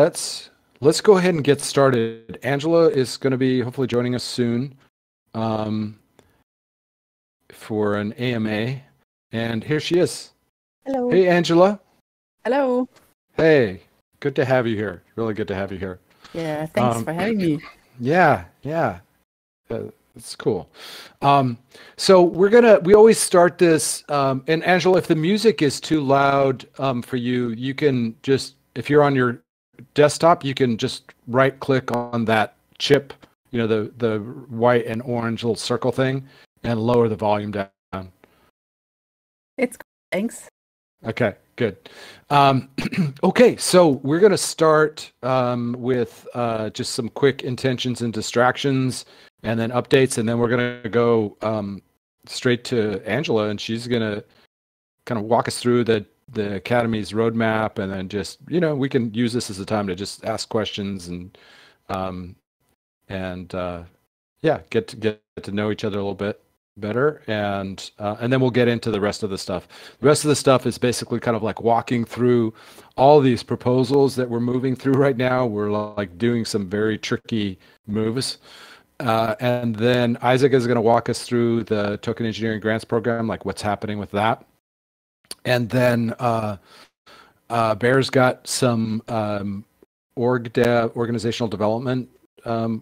let's go ahead and get started. Angela is going to be hopefully joining us soon for an AMA, and here she is. Hello. Hey, Angela. Hello. Hey, good to have you here. Really good to have you here. Yeah, thanks for having me. Yeah. It's cool. So we always start this, and Angela, if the music is too loud for you, you can just, if you're on your desktop, you can just right click on that chip, the white and orange little circle thing, and lower the volume down. It's cool. Thanks. Okay, good. Okay, so we're going to start with just some quick intentions and distractions, and then updates, and then we're going to go straight to Angela, and she's going to kind of walk us through the Academy's roadmap, and then just, we can use this as a time to just ask questions and get to know each other a little bit better, and then we'll get into the rest of the stuff. The rest of the stuff is basically kind of like walking through all these proposals that we're moving through right now. We're like doing some very tricky moves. And then Isaac is going to walk us through the Token Engineering Grants Program, like what's happening with that. And then Bear's got some organizational development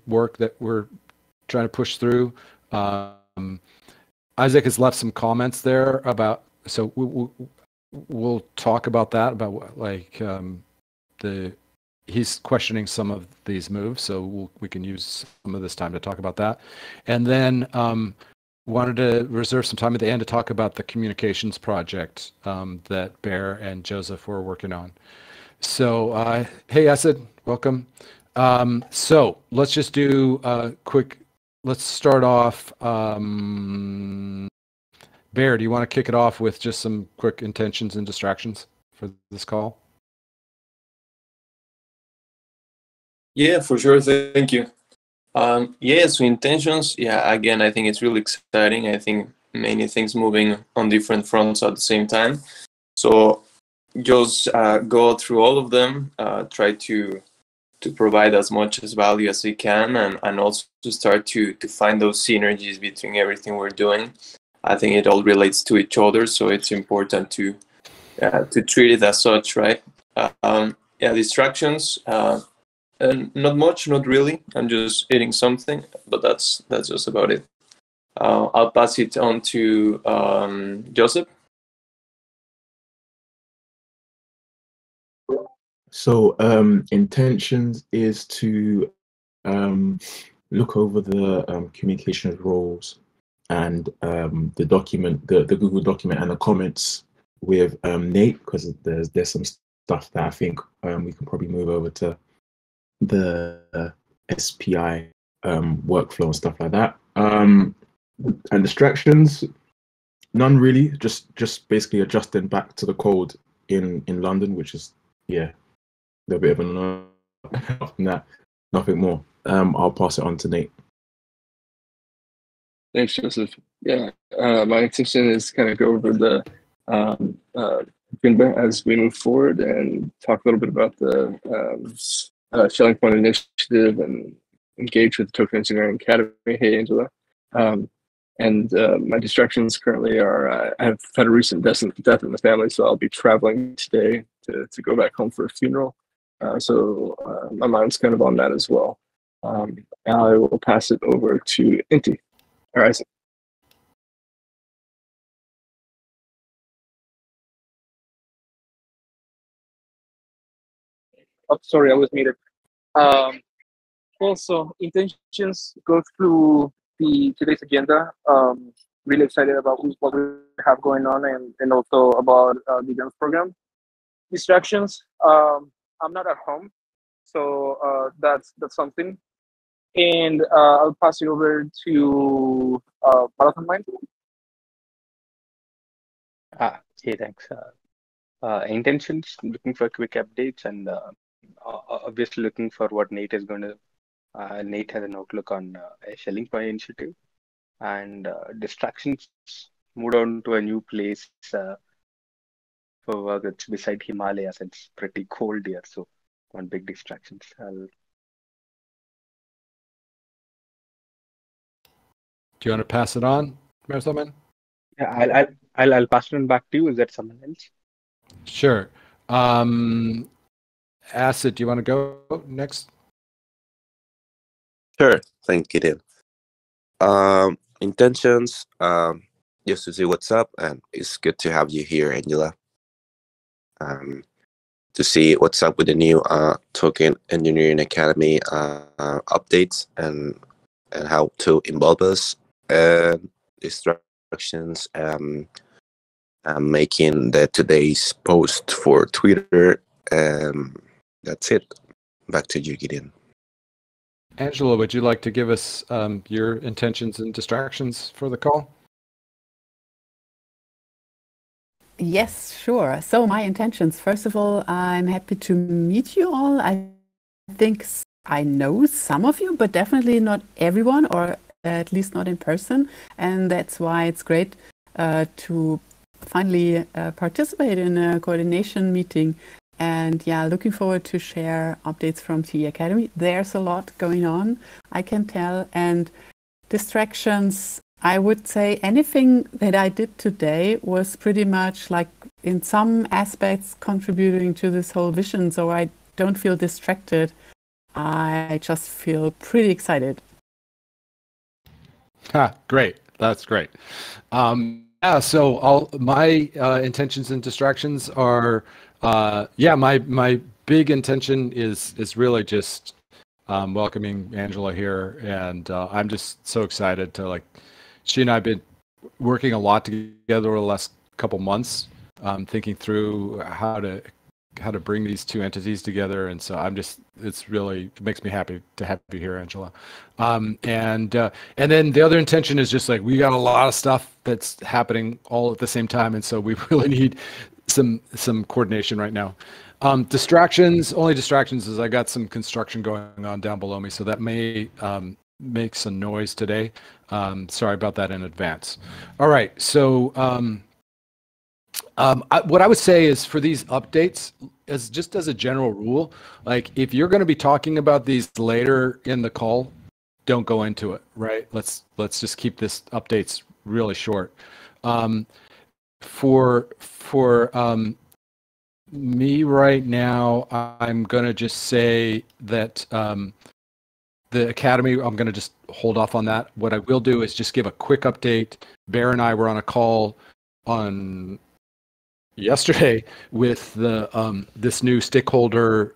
work that we're trying to push through. Isaac has left some comments there about, so we'll talk about that, about like he's questioning some of these moves, so we can use some of this time to talk about that. And then wanted to reserve some time at the end to talk about the communications project that Bear and Joseph were working on. So, hey, Asad, welcome. So let's just do a quick. Let's start off. Bear, do you want to kick it off with just some quick intentions and distractions for this call? Yeah, for sure. Thank you. So intentions. Yeah, again, I think it's really exciting. I think many things moving on different fronts at the same time. So just go through all of them. Try to provide as much as value as we can, and also to start to find those synergies between everything we're doing. I think it all relates to each other, so it's important to treat it as such, right? Distractions. Not much, not really. I'm just eating something, but that's just about it. I'll pass it on to Joseph. So intentions is to look over the communications roles and the document, the Google document, and the comments with Nate, because there's some stuff that I think we can probably move over to the SPI workflow and stuff like that. And distractions, none really. Just basically adjusting back to the code in London, which is a little bit of an that, nothing more. I'll pass it on to Nate. Thanks, Joseph. Yeah, my intention is kind of go over the agenda as we move forward and talk a little bit about the Shelling Point Initiative and engage with the Token Engineering Academy. Hey, Angela. And my distractions currently are I've had a recent death in the family, so I'll be traveling today to go back home for a funeral. So my mind's kind of on that as well. I will pass it over to Inti. All right. Oh, sorry, I was muted. Also, intentions go through today's agenda. Really excited about what we have going on, and also about the grants program. Distractions. I'm not at home, so that's something. And I'll pass it over to Marathon Mind. Hey, thanks. Intentions, looking for quick updates, and obviously looking for what Nate is going to. Nate has an outlook on a Shelling Point initiative, and distractions. Moved on to a new place for work. It's beside Himalayas. It's pretty cold here, so one big distractions. Do you want to pass it on, Marisol? Yeah, I'll pass it on back to you. Is that someone else? Sure. Acid, do you want to go next? Sure. Thank you, Gideon. Intentions, just to see what's up, and it's good to have you here, Angela. To see what's up with the new Token Engineering Academy updates and how to involve us and instructions. Making today's post for Twitter. That's it. Back to you, Gideon. Angela, would you like to give us your intentions and distractions for the call? Yes, sure. So my intentions, first of all, I'm happy to meet you all. I think I know some of you, but definitely not everyone, or at least not in person. And that's why it's great to finally participate in a coordination meeting. And yeah, looking forward to share updates from TE Academy. There's a lot going on, I can tell. And distractions, I would say anything that I did today was pretty much like in some aspects contributing to this whole vision. So I don't feel distracted. I just feel pretty excited. Great. That's great. Yeah, so my intentions and distractions are, my big intention is really just welcoming Angela here, and I'm just so excited to she and I have been working a lot together over the last couple months, thinking through how to bring these two entities together, and so it makes me happy to have you here, Angela. And then the other intention is just we got a lot of stuff that's happening all at the same time, and so we really need some coordination right now. Only distractions is I got some construction going on down below me, so that may make some noise today. Sorry about that in advance. All right, so what I would say is for these updates, as a general rule, if you're going to be talking about these later in the call, don't go into it, right? Let's just keep this updates really short. For me right now, I'm going to just say that the Academy, I'm going to just hold off on that. What I will do is just give a quick update. Bear and I were on a call on yesterday with this new stakeholder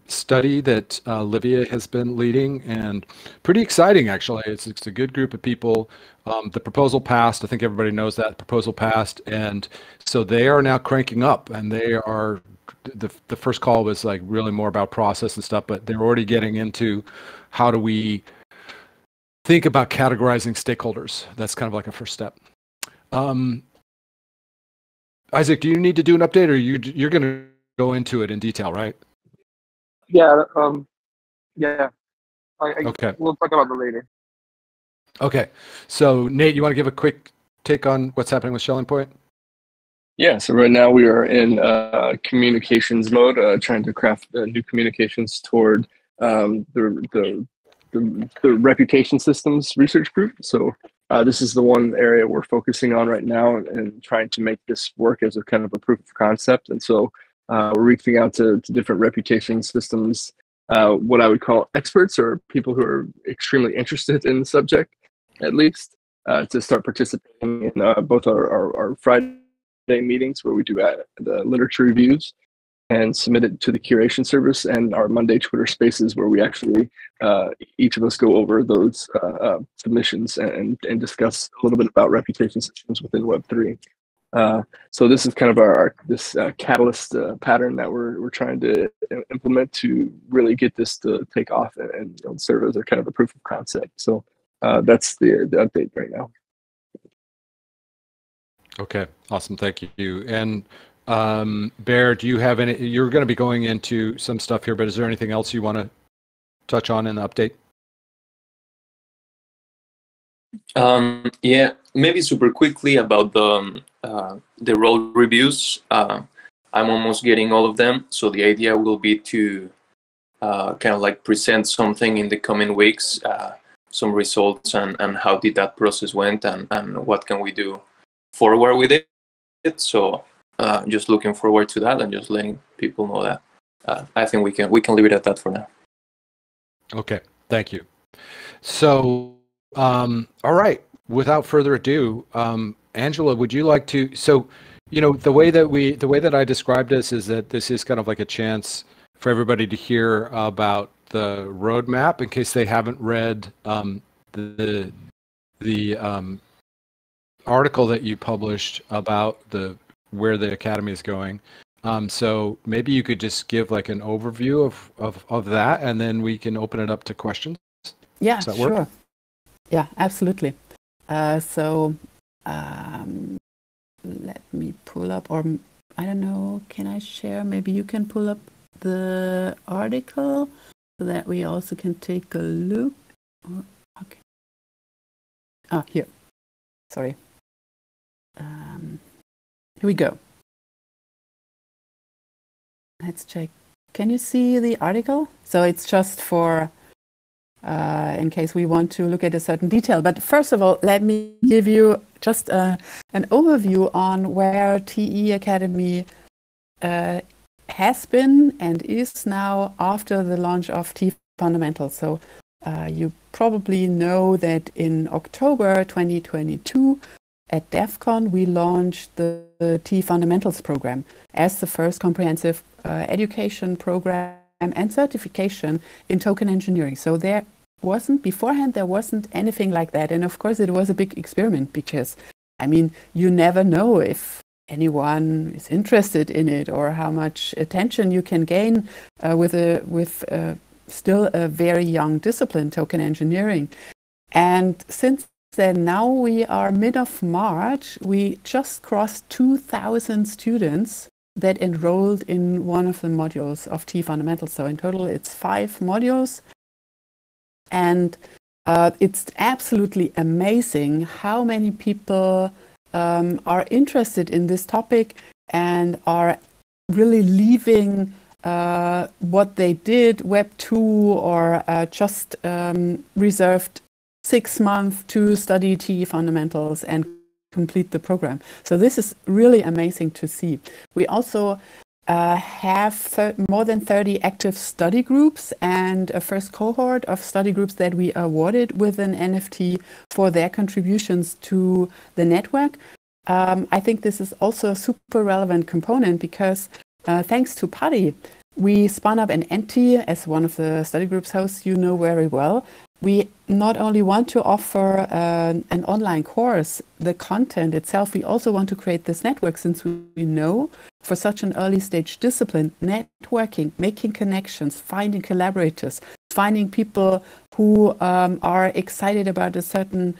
study that Livia has been leading, and pretty exciting actually. It's a good group of people. The proposal passed. I think everybody knows that proposal passed, and so they are now cranking up, and they are the first call was really more about process and stuff, but they're already getting into how do we think about categorizing stakeholders. That's kind of like a first step. Isaac, do you need to do an update, or you're going to go into it in detail, right? Yeah. Yeah. Okay. We'll talk about it later. Okay. So Nate, you want to give a quick take on what's happening with Shelling Point? Yeah, so right now we are in communications mode, trying to craft new communications toward the reputation systems research group. So this is the one area we're focusing on right now and trying to make this work as a kind of a proof of concept. And so we're reaching out to different reputation systems, what I would call experts or people who are extremely interested in the subject, at least, to start participating in both our Friday meetings where we do the literature reviews and submit it to the curation service, and our Monday Twitter spaces where we actually each of us go over those submissions and discuss a little bit about reputation systems within Web3. So this is kind of our catalyst pattern that we're trying to implement to really get this to take off and serve as a kind of a proof of concept. So that's the update right now. Okay, awesome. Thank you. And Bear, do you have any? You're going to be going into some stuff here, but is there anything else you want to touch on in the update? Yeah, maybe super quickly about the role reviews. I'm almost getting all of them, so the idea will be to kind of like present something in the coming weeks, some results and how did that process went and what can we do forward with it. So just looking forward to that and just letting people know that. I think we can leave it at that for now. Okay, thank you. So, all right. Without further ado, Angela, would you like to? So, the way that I described this is that this is kind of like a chance for everybody to hear about the roadmap in case they haven't read the article that you published about where the academy is going. So maybe you could just give like an overview of that, and then we can open it up to questions. Yeah, Does that sure. work? Yeah, absolutely. So let me pull up, or I don't know, can I share? Maybe you can pull up the article so that we also can take a look. Okay. Oh, here. Sorry. Here we go. Let's check. Can you see the article? So it's just for in case we want to look at a certain detail. But first of all, let me give you just an overview on where TE Academy has been and is now after the launch of TE Fundamentals. So you probably know that in October 2022 at DEF CON, we launched the TE Fundamentals program as the first comprehensive education program and certification in token engineering. So beforehand, there wasn't anything like that. And of course, it was a big experiment because, I mean, you never know if anyone is interested in it or how much attention you can gain with still a very young discipline, token engineering. And since then, now we are mid of March, we just crossed 2,000 students that enrolled in one of the modules of TE Fundamentals. So in total, it's 5 modules. And it's absolutely amazing how many people are interested in this topic and are really leaving what they did, Web 2, or just reserved 6 months to study TE Fundamentals and complete the program. So this is really amazing to see. We also have more than 30 active study groups and a first cohort of study groups that we awarded with an NFT for their contributions to the network. I think this is also a super relevant component because thanks to Paddy, we spun up an NT as one of the study groups hosts you know very well. We not only want to offer an online course, the content itself, we also want to create this network since we know for such an early stage discipline, networking, making connections, finding collaborators, finding people who are excited about a certain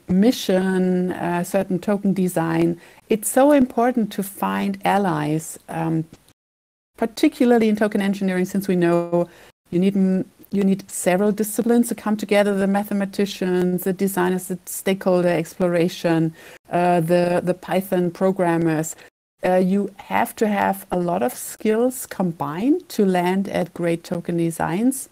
mission, a certain token design. It's so important to find allies, particularly in token engineering, since we know you need several disciplines to come together, the mathematicians, the designers, the stakeholder exploration, the Python programmers. You have to have a lot of skills combined to land at great token designs.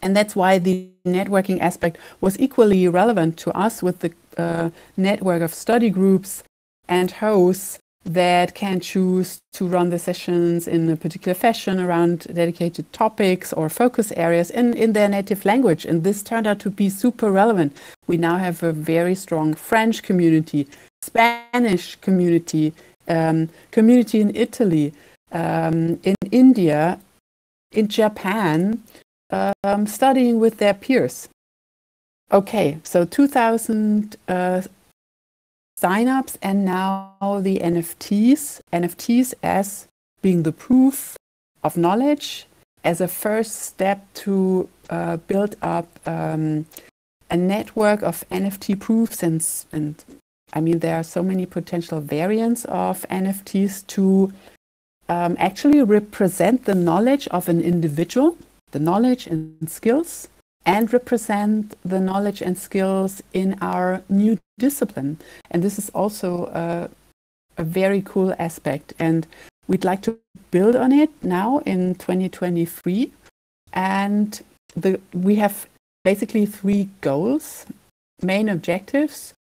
And that's why the networking aspect was equally relevant to us with the network of study groups and hosts that can choose to run the sessions in a particular fashion around dedicated topics or focus areas in their native language. And this turned out to be super relevant. We now have a very strong French community, Spanish community, community in Italy, in India, in Japan, studying with their peers. Okay, so 2,000 signups, and now the NFTs. NFTs as being the proof of knowledge, as a first step to build up a network of NFT proofs. And I mean, there are so many potential variants of NFTs to actually represent the knowledge of an individual, the knowledge and skills, and represent the knowledge and skills in our new discipline. And this is also a very cool aspect. And we'd like to build on it now in 2023 And we have basically 3 goals, main objectives.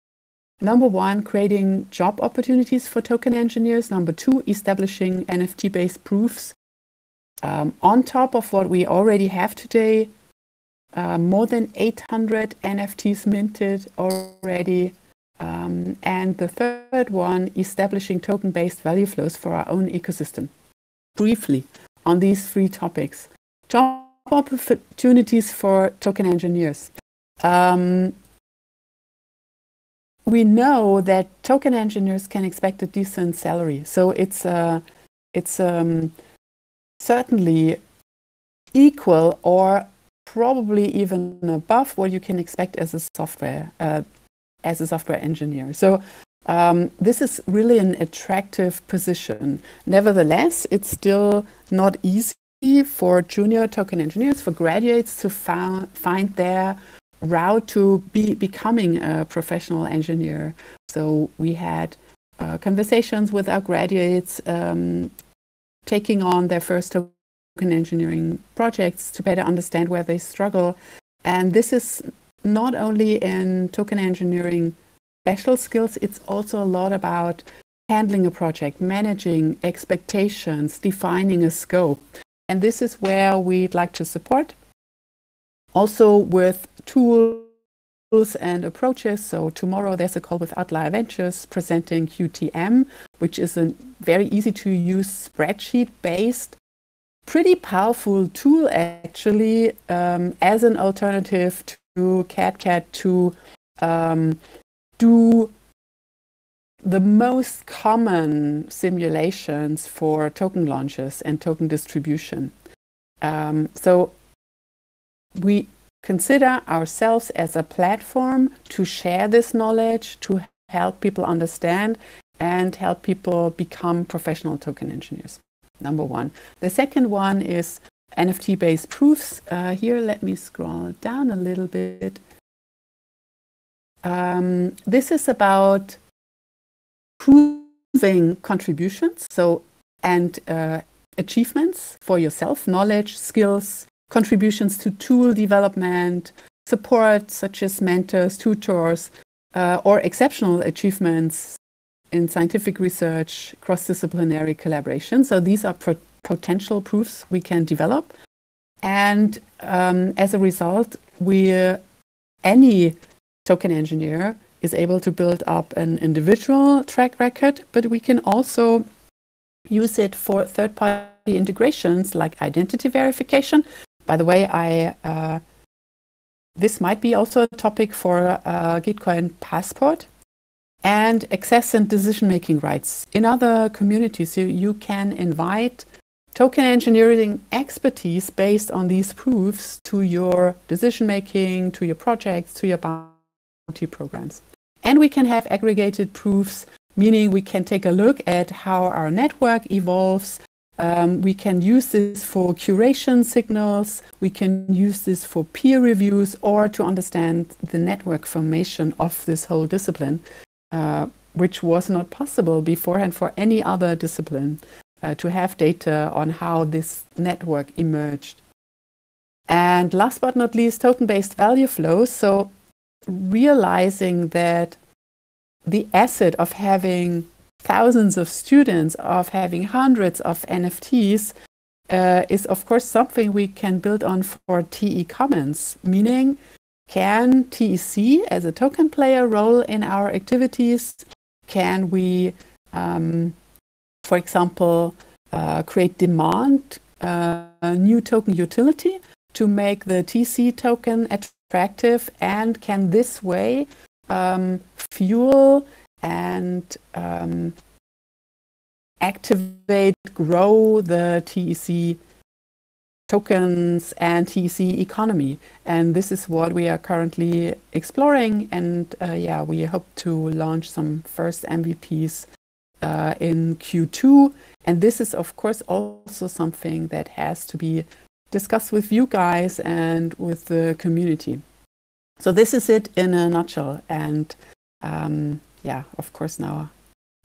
Number 1, creating job opportunities for token engineers. Number 2, establishing NFT-based proofs on top of what we already have today. More than 800 NFTs minted already. And the third one, establishing token-based value flows for our own ecosystem. Briefly, on these 3 topics. Job opportunities for token engineers. We know that token engineers can expect a decent salary. So it's certainly equal or probably even above what you can expect as a software engineer. So this is really an attractive position. Nevertheless, it's still not easy for junior token engineers, for graduates to find their route to becoming a professional engineer. So we had conversations with our graduates taking on their first token engineering projects to better understand where they struggle. And this is not only in token engineering special skills, it's also a lot about handling a project, managing expectations, defining a scope. And this is where we'd like to support. Also with tools and approaches. So tomorrow there's a call with Outlier Ventures presenting QTM, which is a very easy to use spreadsheet-based, pretty powerful tool actually, as an alternative to CAD to do the most common simulations for token launches and token distribution. So we consider ourselves as a platform to share this knowledge, to help people understand and help people become professional token engineers. Number 1. The second one is NFT-based proofs. Here, let me scroll down a little bit. This is about proving contributions, and achievements for yourself, knowledge, skills, contributions to tool development, support such as mentors, tutors, or exceptional achievements in scientific research, cross-disciplinary collaboration. So these are potential proofs we can develop. And as a result, any token engineer is able to build up an individual track record, but we can also use it for third-party integrations like identity verification. By the way, this might be also a topic for Gitcoin Passport, and access and decision-making rights. In other communities, you can invite token engineering expertise based on these proofs to your decision-making, to your projects, to your bounty programs. And we can have aggregated proofs, meaning we can take a look at how our network evolves. We can use this for curation signals. We can use this for peer reviews or to understand the network formation of this whole discipline, which was not possible beforehand for any other discipline, to have data on how this network emerged. And last but not least, token-based value flows. So realizing that the asset of having thousands of students, of having hundreds of NFTs, is of course something we can build on for TE Commons, meaning can TEC as a token player role in our activities? Can we, for example, create demand, new token utility to make the TC token attractive, and can this way fuel and activate, grow the TEC tokens and TEC economy? And this is what we are currently exploring, and we hope to launch some first MVPs in Q2. And this is of course also something that has to be discussed with you guys and with the community. So this is it in a nutshell. And of course now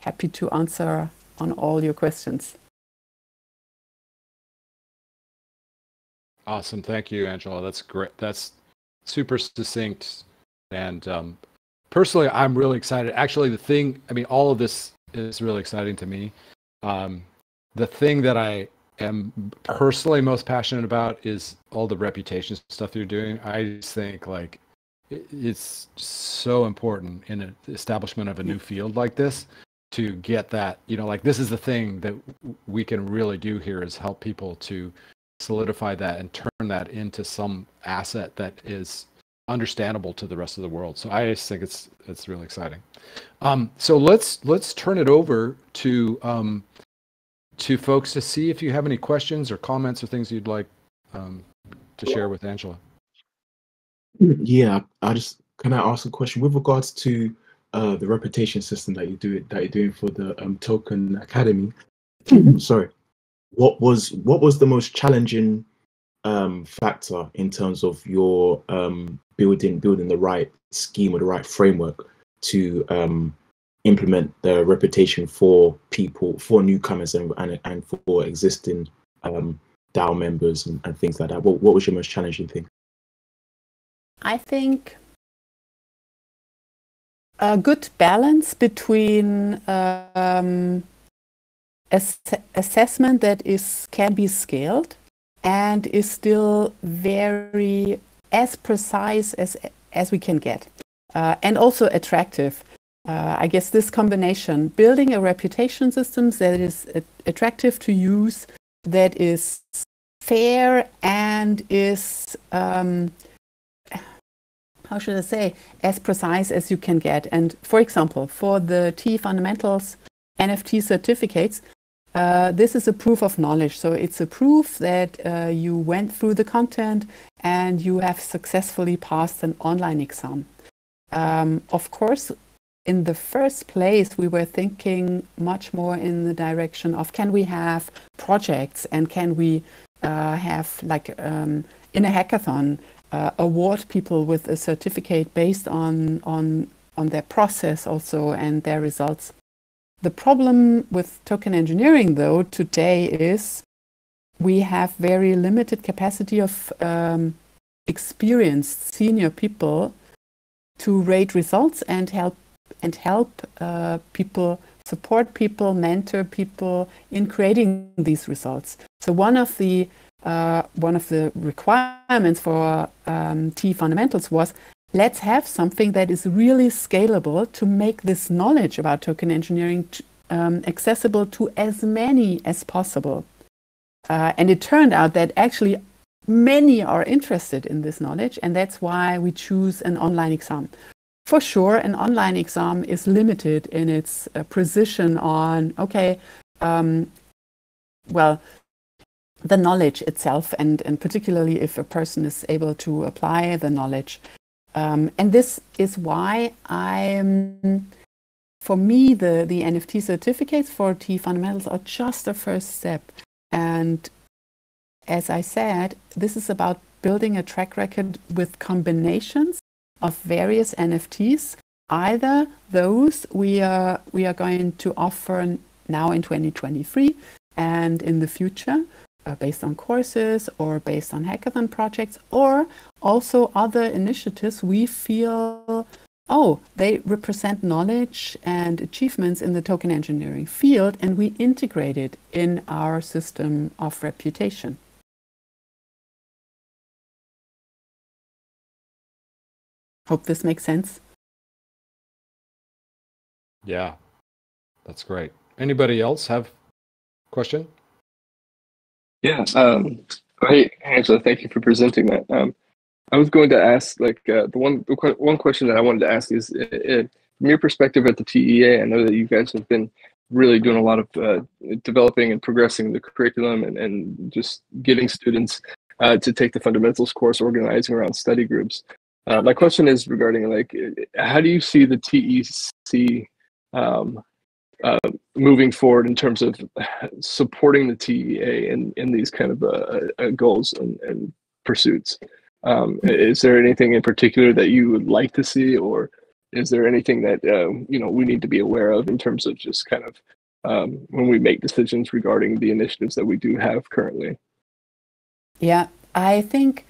happy to answer on all your questions. Awesome. Thank you, Angela. That's great. That's super succinct. And personally, I'm really excited. Actually, all of this is really exciting to me. The thing that I am personally most passionate about is all the reputation stuff you're doing. I just think like it's so important in an establishment of a new field like this to get that, like this is the thing that we can really do here is help people to solidify that and turn that into some asset that is understandable to the rest of the world. So I just think it's really exciting. So let's turn it over to folks to see if you have any questions or comments or things you'd like to share with Angela. Yeah, can I ask a question with regards to the reputation system that you're doing for the Token Academy? Sorry, what was the most challenging factor in terms of your building the right scheme or the right framework to implement the reputation for people, for newcomers and for existing DAO members and things like that? What was your most challenging thing? I think a good balance between assessment that can be scaled and is still very as precise as we can get, and also attractive. I guess this combination, building a reputation system that is attractive to use, that is fair and is how should I say, as precise as you can get. And for example, for the TE Fundamentals NFT certificates, this is a proof of knowledge. So it's a proof that you went through the content and you have successfully passed an online exam. Of course, in the first place, we were thinking much more in the direction of, can we have projects and can we have, like in a hackathon, award people with a certificate based on their process also and their results. The problem with token engineering, though, today is we have very limited capacity of experienced senior people to rate results and help people, support people, mentor people in creating these results. So one of the requirements for TE Fundamentals was, let's have something that is really scalable to make this knowledge about token engineering accessible to as many as possible. And it turned out that actually many are interested in this knowledge, and that's why we choose an online exam. For sure, an online exam is limited in its precision on, the knowledge itself, and particularly if a person is able to apply the knowledge. And this is why for me, the NFT certificates for TE Fundamentals are just a first step. And as I said, this is about building a track record with combinations of various NFTs, either those we are going to offer now in 2023 and in the future, based on courses or based on hackathon projects, or also other initiatives we feel, they represent knowledge and achievements in the token engineering field, and we integrate it in our system of reputation. Hope this makes sense. Yeah, that's great. Anybody else have a question? Yeah. Hey, Angela, thank you for presenting that. I was going to ask, the one question that I wanted to ask is, from your perspective at the TEA, I know that you guys have been really doing a lot of developing and progressing the curriculum and just getting students to take the fundamentals course, organizing around study groups. My question is regarding, how do you see the TEC moving forward in terms of supporting the TEA in these kind of goals and pursuits? Is there anything in particular that you would like to see, or is there anything that we need to be aware of in terms of just kind of when we make decisions regarding the initiatives that we do have currently? Yeah, I think,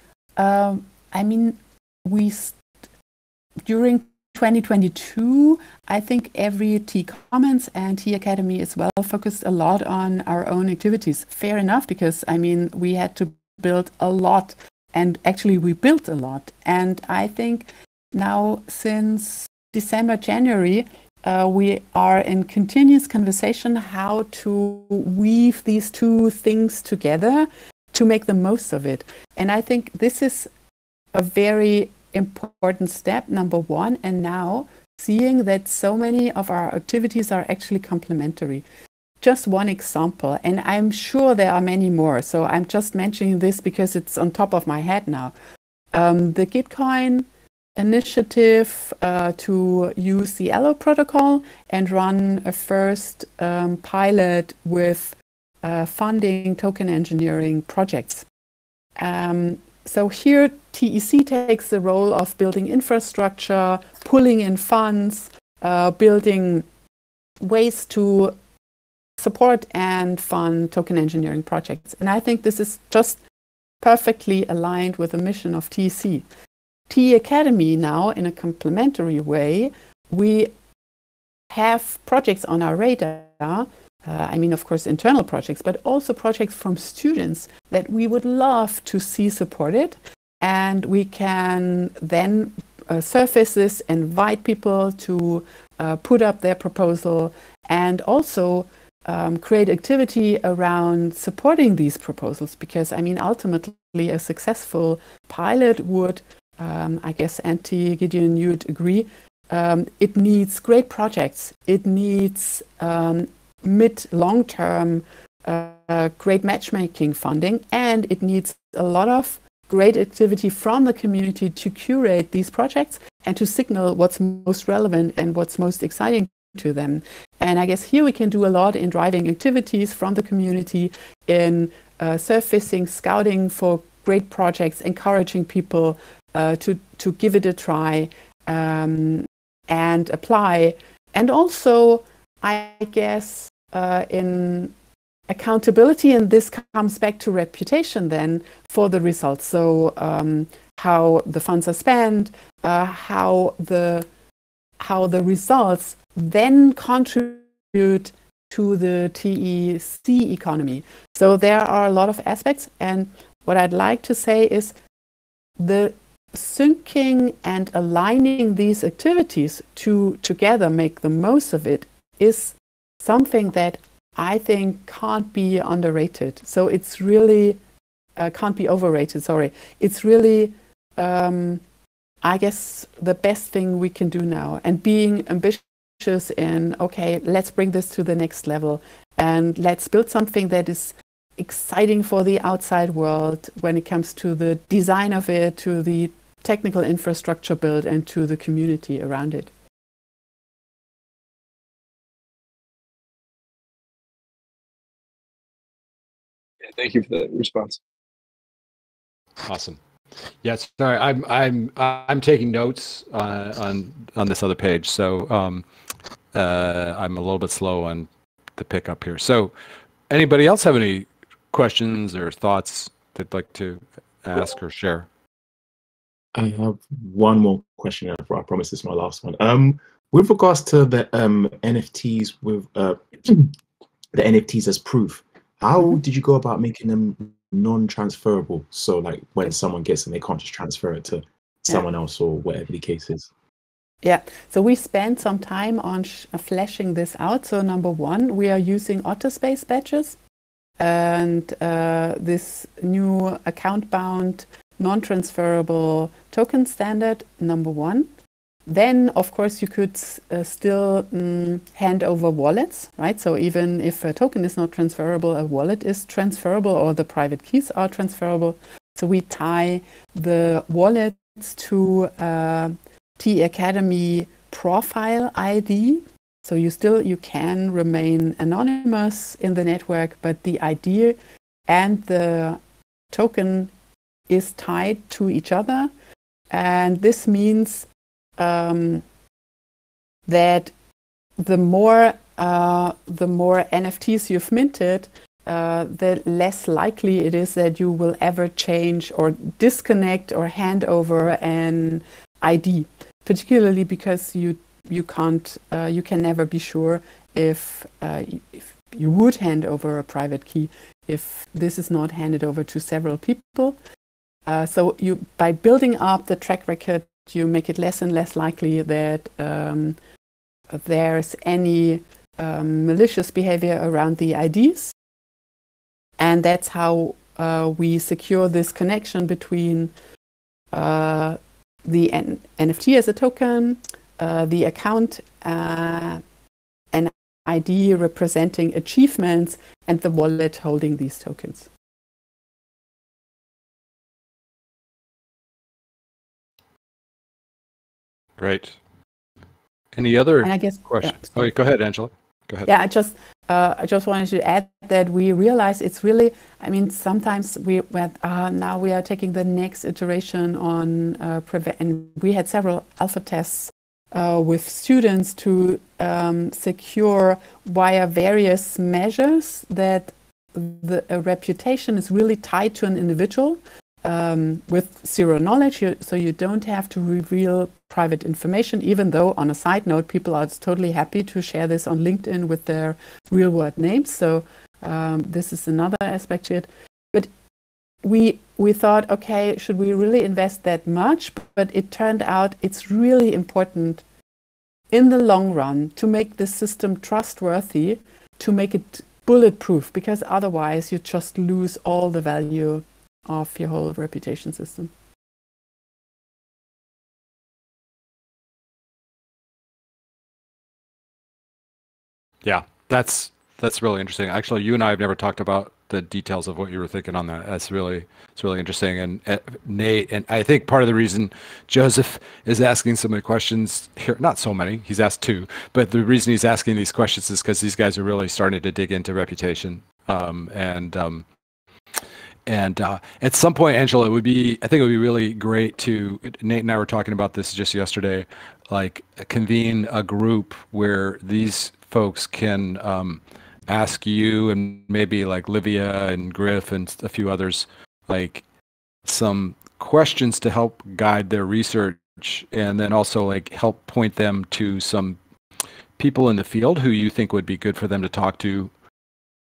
during 2022, I think every TEC Commons and TEC Academy as well focused a lot on our own activities. Fair enough, because we had to build a lot, and actually we built a lot. And I think now since December, January, we are in continuous conversation how to weave these two things together to make the most of it. And I think this is a very important step, number one, and now seeing that so many of our activities are actually complementary. Just one example, and I'm sure there are many more, so I'm just mentioning this because it's on top of my head now. The Gitcoin initiative to use the Allo protocol and run a first pilot with funding token engineering projects. So here TEC takes the role of building infrastructure, pulling in funds, building ways to support and fund token engineering projects. And I think this is just perfectly aligned with the mission of TEC. TEC Academy now, in a complementary way, we have projects on our radar. Of course, internal projects, but also projects from students that we would love to see supported. And we can then surface this, invite people to put up their proposal, and also create activity around supporting these proposals. Because, ultimately, a successful pilot would, I guess, Auntie Gideon, you'd agree, it needs great projects. It needs mid-long-term great matchmaking funding, and it needs a lot of great activity from the community to curate these projects and to signal what's most relevant and what's most exciting to them. And I guess here we can do a lot in driving activities from the community, in surfacing, scouting for great projects, encouraging people to give it a try and apply. And also, I guess, in accountability, and this comes back to reputation then for the results. So how the funds are spent, how the results then contribute to the TEC economy. So there are a lot of aspects, and what I'd like to say is the syncing and aligning these activities to together make the most of it is something that I think can't be underrated. So it's really, can't be overrated, sorry. It's really, I guess, the best thing we can do now. And being ambitious in, okay, let's bring this to the next level. And let's build something that is exciting for the outside world when it comes to the design of it, to the technical infrastructure build, and to the community around it. Thank you for the response. Awesome. Yes, sorry, I'm taking notes on this other page, so I'm a little bit slow on the pickup here. So, anybody else have any questions or thoughts they'd like to ask or share? I have one more question. I promise this is my last one. With regards to the NFTs, with the NFTs as proof, how did you go about making them non-transferable? So, like, when someone gets them, they can't just transfer it to someone else or whatever the case is. Yeah, so we spent some time on fleshing this out. So number one, we are using Otterspace badges, and this new account-bound, non-transferable token standard, number one. Then, of course, you could still hand over wallets, right? So even if a token is not transferable, a wallet is transferable, or the private keys are transferable. So we tie the wallets to TEC Academy profile ID. So you can remain anonymous in the network, but the ID and the token is tied to each other. And this means that the more NFTs you've minted, the less likely it is that you will ever change or disconnect or hand over an ID, particularly because you can never be sure if you would hand over a private key if this is not handed over to several people. So by building up the track record, you make it less and less likely that there's any malicious behavior around the IDs. And that's how we secure this connection between the NFT as a token, the account, an ID representing achievements, and the wallet holding these tokens. Great. Any other And I guess, questions? Oh, go ahead, Angela. Go ahead. Yeah, I just wanted to add that we realize it's really, I mean, sometimes now we are taking the next iteration on and we had several alpha tests with students to secure via various measures that a reputation is really tied to an individual with zero knowledge. So you don't have to reveal private information, even though on a side note, people are totally happy to share this on LinkedIn with their real world names. So this is another aspect to it. But we thought, okay, should we really invest that much? But it turned out it's really important in the long run to make the system trustworthy, to make it bulletproof, because otherwise you just lose all the value of your whole reputation system. Yeah, that's really interesting. Actually, you and I have never talked about the details of what you were thinking on that. It's really interesting. And Nate, and I think part of the reason Joseph is asking so many questions here, not so many, he's asked 2, but the reason he's asking these questions is because these guys are really starting to dig into reputation. And at some point, Angela, I think it would be really great to, Nate and I were talking about this just yesterday, like convene a group where these folks can ask you and maybe like Livia and Griff and a few others, like some questions to help guide their research, and then also like help point them to some people in the field who you think would be good for them to talk to,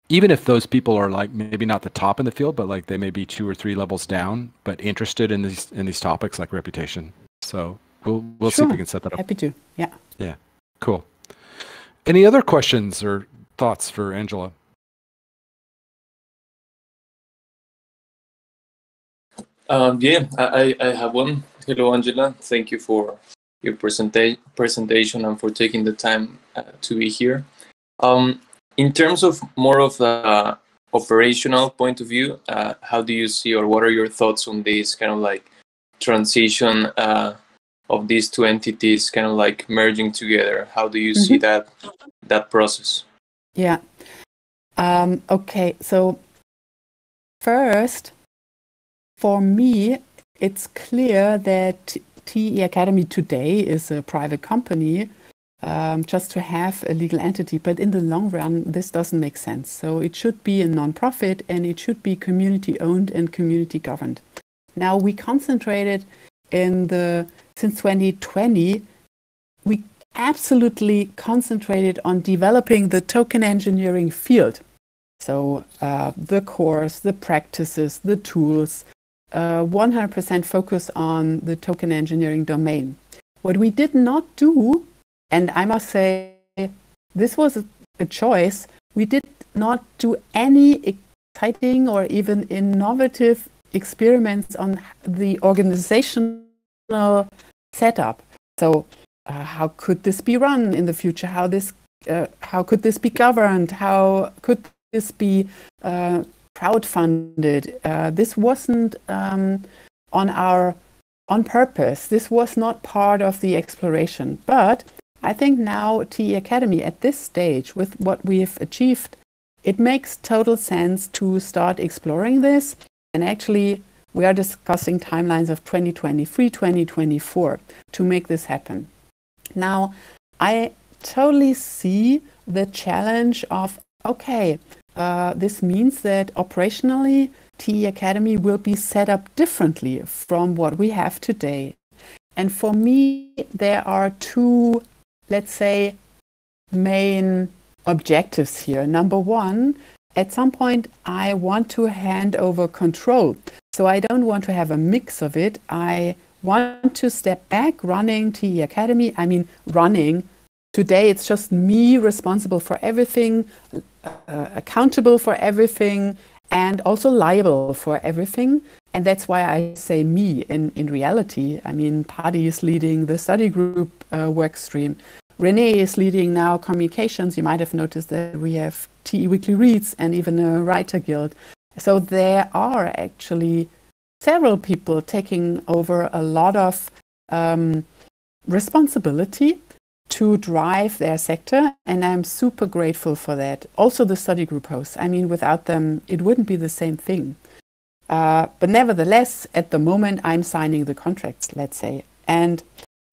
even if those people are like maybe not the top in the field, but like they may be 2 or 3 levels down, but interested in these topics like reputation. So we'll Sure. see if we can set that up. Happy to. Yeah. Yeah, cool. Any other questions or thoughts for Angela? Yeah, I have one. Hello, Angela. Thank you for your presentation and for taking the time to be here. In terms of more of the operational point of view, how do you see, or what are your thoughts on this kind of like transition of these 2 entities kind of like merging together? How do you see that process? Yeah. Okay. So first, for me, it's clear that TE Academy today is a private company, just to have a legal entity. But in the long run, this doesn't make sense. So it should be a nonprofit, and it should be community owned and community governed. Now we concentrated since 2020, we absolutely concentrated on developing the token engineering field. So the course, the practices, the tools, 100% focus on the token engineering domain. What we did not do, and I must say this was a choice, we did not do any exciting or even innovative experiments on the organizational setup. So how could this be run in the future? How could this be governed? How could this be crowdfunded? This wasn't on purpose. This was not part of the exploration. But I think now TE Academy at this stage, with what we've achieved, it makes total sense to start exploring this. And actually, we are discussing timelines of 2023, 2024 to make this happen. Now, I totally see the challenge of, okay, this means that operationally, TE Academy will be set up differently from what we have today. And for me, there are two, let's say, main objectives here. Number one, at some point, I want to hand over control. So I don't want to have a mix of it. I want to step back running TE Academy. I mean, running. Today, it's just me responsible for everything, accountable for everything, and also liable for everything. And that's why I say me in reality. I mean, Paddy is leading the study group work stream. Renee is leading now communications. You might have noticed that we have TE Weekly Reads and even a writer guild. So there are actually several people taking over a lot of responsibility to drive their sector, and I'm super grateful for that. Also the study group hosts. I mean, without them, it wouldn't be the same thing. But nevertheless, at the moment, I'm signing the contracts, let's say. And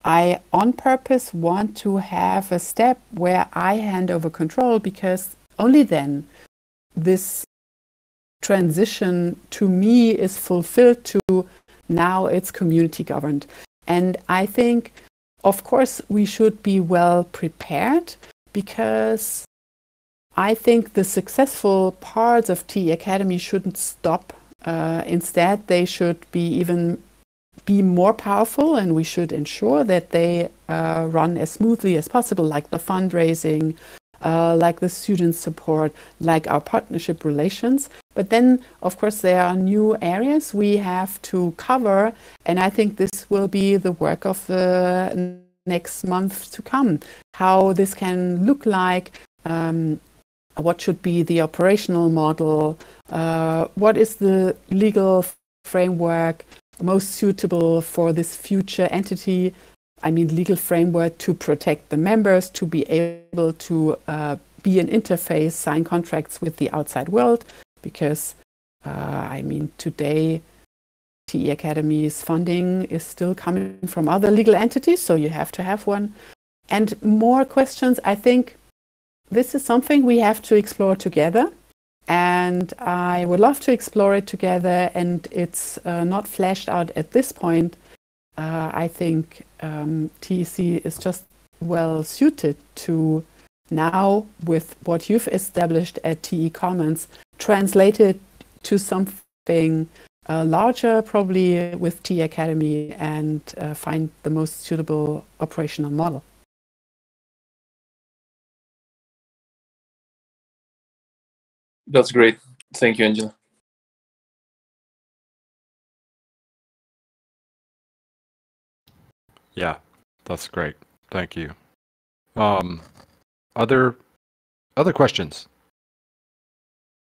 I, on purpose, want to have a step where I hand over control, because only then this transition to me is fulfilled to now it's community governed. And I think, of course, we should be well prepared, because I think the successful parts of TE Academy shouldn't stop. Instead, they should be more powerful, and we should ensure that they run as smoothly as possible, like the fundraising, like the student support, like our partnership relations. But then, of course, there are new areas we have to cover, and I think this will be the work of the next month to come. How this can look like, what should be the operational model, what is the legal framework most suitable for this future entity. I mean, legal framework to protect the members, to be able to be an interface, sign contracts with the outside world, because I mean, today TE Academy's funding is still coming from other legal entities, so you have to have one. And more questions, I think this is something we have to explore together. And I would love to explore it together, and it's not fleshed out at this point. I think TEC is just well suited to now, with what you've established at TE Commons, translate it to something larger, probably with TE Academy, and find the most suitable operational model. That's great. Thank you, Angela. Yeah, that's great. Thank you. Other questions?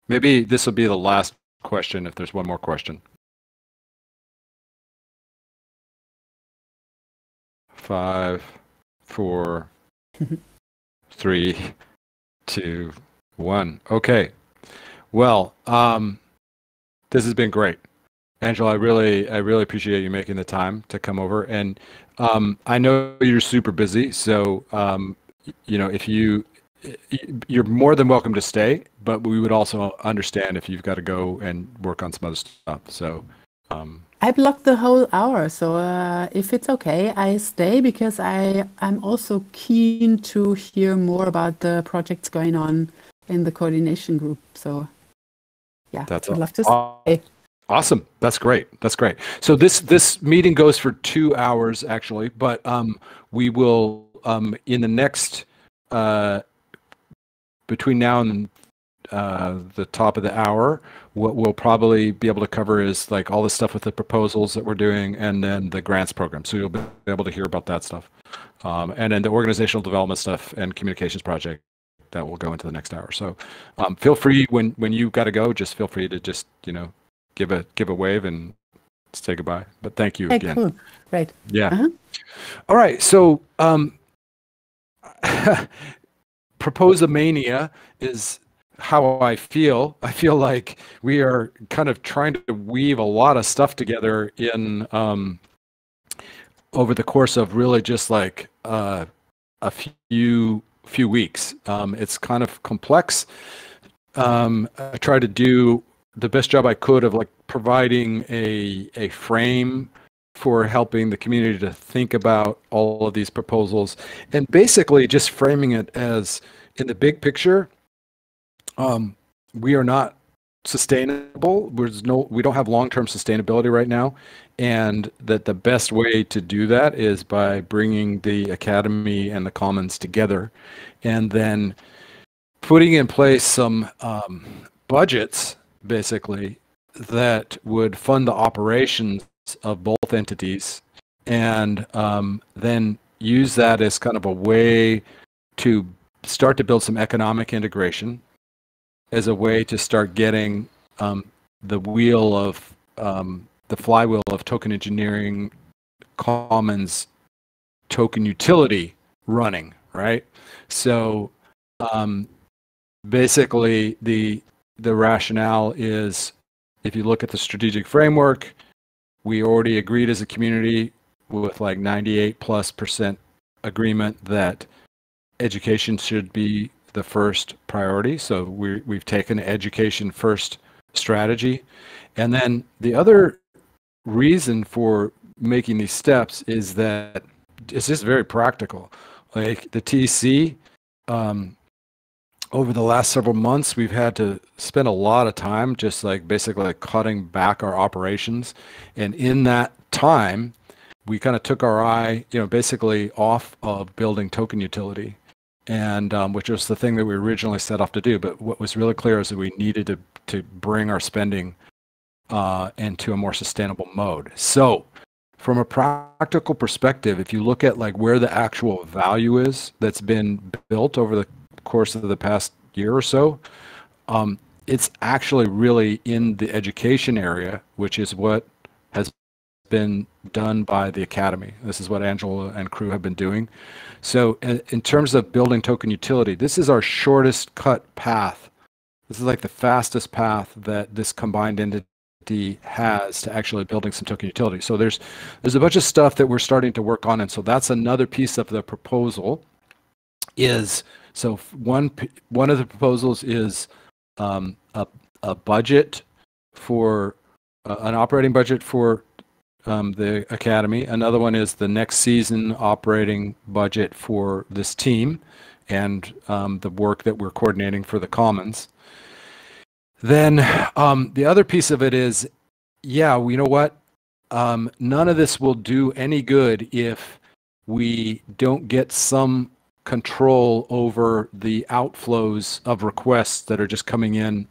Maybe this will be the last question if there's one more question. 5, 4, 3, 2, 1. Okay. Well, this has been great. Angela, I really appreciate you making the time to come over. And I know you're super busy, so you know, if you're more than welcome to stay, but we would also understand if you've got to go and work on some other stuff. So I blocked the whole hour, so if it's okay, I stay, because I'm also keen to hear more about the projects going on in the coordination group. So yeah, I'd love to stay. Awesome. That's great. That's great. So this meeting goes for 2 hours actually, but we will in the next between now and the top of the hour, what we'll probably be able to cover is like all the stuff with the proposals that we're doing, and then the grants program. So you'll be able to hear about that stuff, and then the organizational development stuff and communications project that will go into the next hour. So feel free when you got to go, just feel free to just, you know, give a wave and say goodbye. But thank you again. Cool. Right. Yeah. All right. So Proposomania is how I feel. I feel like we are kind of trying to weave a lot of stuff together in over the course of really just like a few weeks. It's kind of complex. I tried to do the best job I could of like providing a frame for helping the community to think about all of these proposals, and basically just framing it as, in the big picture, we are not sustainable. We don't have long-term sustainability right now, and that the best way to do that is by bringing the academy and the commons together, and then putting in place some budgets, basically, that would fund the operations of both entities, and then use that as kind of a way to start to build some economic integration, as a way to start getting the wheel of the flywheel of token engineering commons token utility running, right? So basically the rationale is, if you look at the strategic framework, we already agreed as a community with like 98+% agreement that education should be the first priority. So we've taken an education first strategy. And then the other reason for making these steps is that it's just very practical. Like the TEC, over the last several months, we've had to spend a lot of time just like basically like cutting back our operations. And in that time, we kind of took our eye, basically off of building token utility, and which was the thing that we originally set off to do. But what was really clear is that we needed to bring our spending into a more sustainable mode. So from a practical perspective, if you look at like where the actual value is that's been built over the course of the past year or so, it's actually really in the education area, which is what has been done by the academy. This is what Angela and crew have been doing. So in terms of building token utility, this is our shortest cut path. This is like the fastest path that this combined entity has to actually building some token utility. So there's a bunch of stuff that we're starting to work on, and so that's another piece of the proposal. So one of the proposals is a budget for an operating budget for the academy. Another one is the next season operating budget for this team and the work that we're coordinating for the commons. Then the other piece of it is, you know what? None of this will do any good if we don't get some control over the outflows of requests that are just coming in,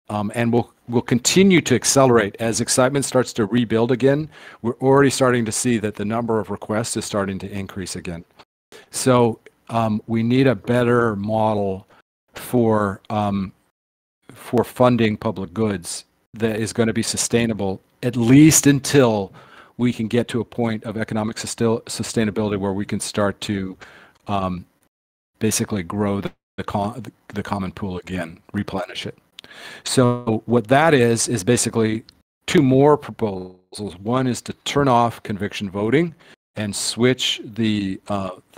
and will continue to accelerate as excitement starts to rebuild again. We're already starting to see that the number of requests is starting to increase again. So we need a better model for funding public goods that is going to be sustainable, at least until we can get to a point of economic sustainability where we can start to basically grow the common pool again, replenish it. So what that is basically two more proposals. One is to turn off conviction voting and switch the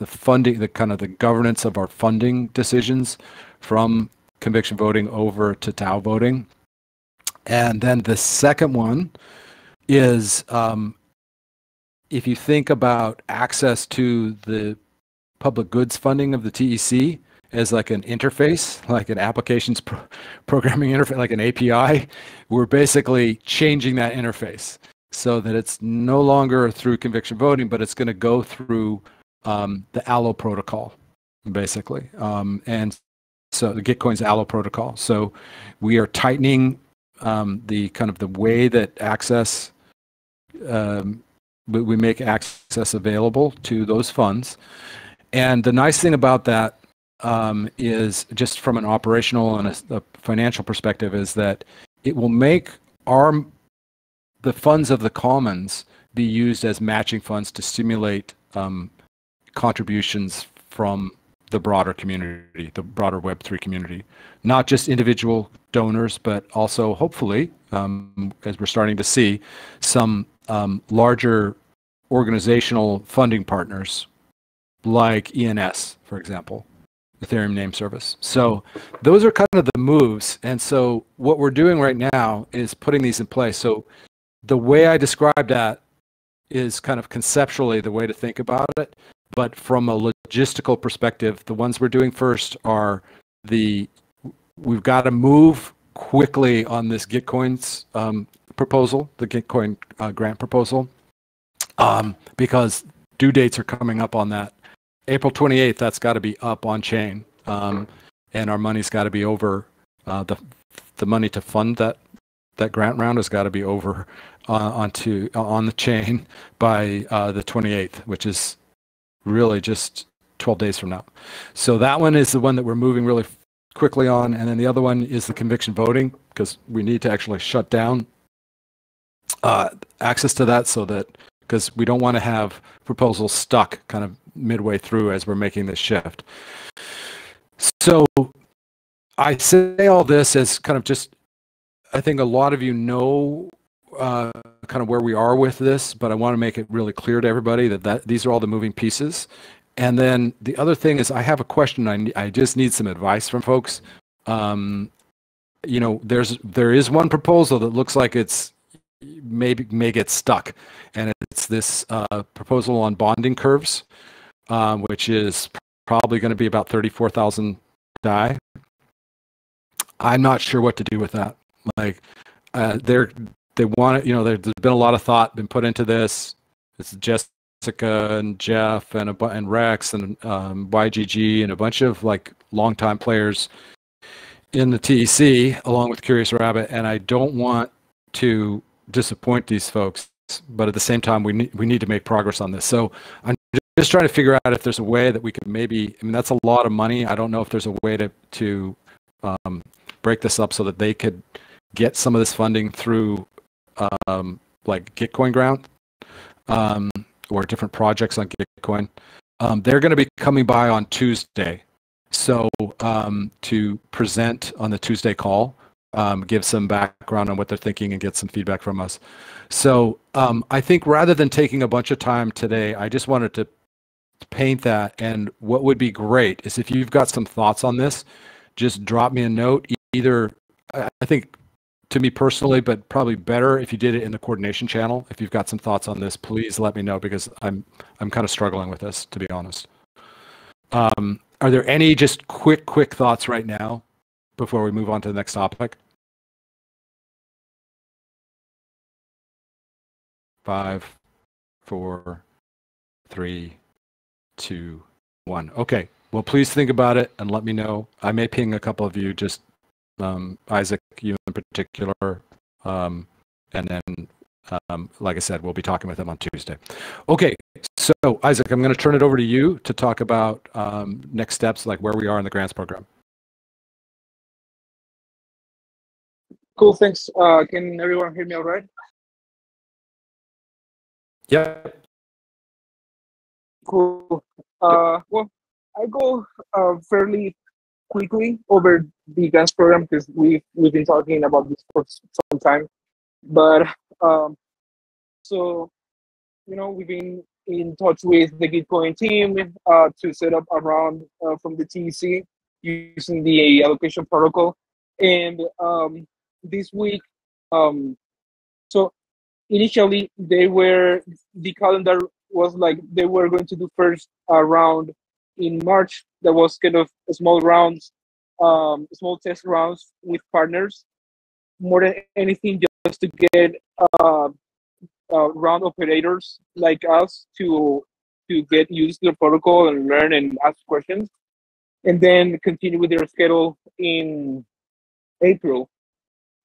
funding, the kind of the governance of our funding decisions from conviction voting over to Tau voting. And then the second one is, if you think about access to the public goods funding of the TEC as like an interface, like an applications programming interface, like an API, we're basically changing that interface so that it's no longer through conviction voting, but it's going to go through the Allo protocol, basically. And so the Gitcoin's Allo protocol. So we are tightening the kind of the way that access, we make access available to those funds. And the nice thing about that is, just from an operational and a financial perspective, is that it will make the funds of the commons be used as matching funds to stimulate contributions from the broader community, the broader Web3 community, not just individual donors, but also hopefully, as we're starting to see, some larger organizational funding partners like ENS, for example. Ethereum name service. So those are kind of the moves. And so what we're doing right now is putting these in place. So the way I described that is kind of conceptually the way to think about it. But from a logistical perspective, the ones we're doing first are we've got to move quickly on this Gitcoin's proposal, the Gitcoin grant proposal, because due dates are coming up on that. April 28th, that's got to be up on chain, and our money's got to be over. The money to fund that grant round has got to be over on the chain by the 28th, which is really just 12 days from now. So that one is the one that we're moving really quickly on, and then the other one is the conviction voting, because we need to actually shut down access to that, so that because we don't want to have proposals stuck kind of midway through as we're making this shift. So I say all this as kind of just, I think a lot of you know kind of where we are with this, but I want to make it really clear to everybody that these are all the moving pieces. And then the other thing is, I have a question. I just need some advice from folks. You know, there is one proposal that looks like it's may get stuck, and it's this proposal on bonding curves, which is probably going to be about 34,000 DAI. I'm not sure what to do with that. Like, they want it. You know, there's been a lot of thought been put into this. It's Jessica and Jeff and Rex and YGG and a bunch of like longtime players in the TEC, along with Curious Rabbit. And I don't want to disappoint these folks, but at the same time, we need to make progress on this. So I'm just trying to figure out if there's a way that we could maybe. I mean, that's a lot of money. I don't know if there's a way to break this up so that they could get some of this funding through like Gitcoin Ground or different projects on Gitcoin. They're going to be coming by on Tuesday, so to present on the Tuesday call, give some background on what they're thinking and get some feedback from us. So I think rather than taking a bunch of time today, I just wanted to paint that. And what would be great is if you've got some thoughts on this, just drop me a note. Either, I think, to me personally, but probably better if you did it in the coordination channel. If you've got some thoughts on this, please let me know, because I'm kind of struggling with this, to be honest. Are there any just quick thoughts right now before we move on to the next topic? 5, 4, 3, 2, 1. Okay. Well, please think about it and let me know. I may ping a couple of you, just Isaac, you in particular, and then, like I said, we'll be talking with them on Tuesday. Okay, so Isaac, I'm going to turn it over to you to talk about next steps, like where we are in the grants program. Cool, thanks. Can everyone hear me all right? Yeah. Cool. Well, I go fairly quickly over the grants program because we've been talking about this for some time. But so, you know, we've been in touch with the Gitcoin team to set up a round from the TEC using the allocation protocol. And this week, so initially the calendar was like they were going to do first a round in March that was kind of small rounds, small test rounds with partners, more than anything just to get round operators like us to get used to the protocol and learn and ask questions, and then continue with their schedule in April.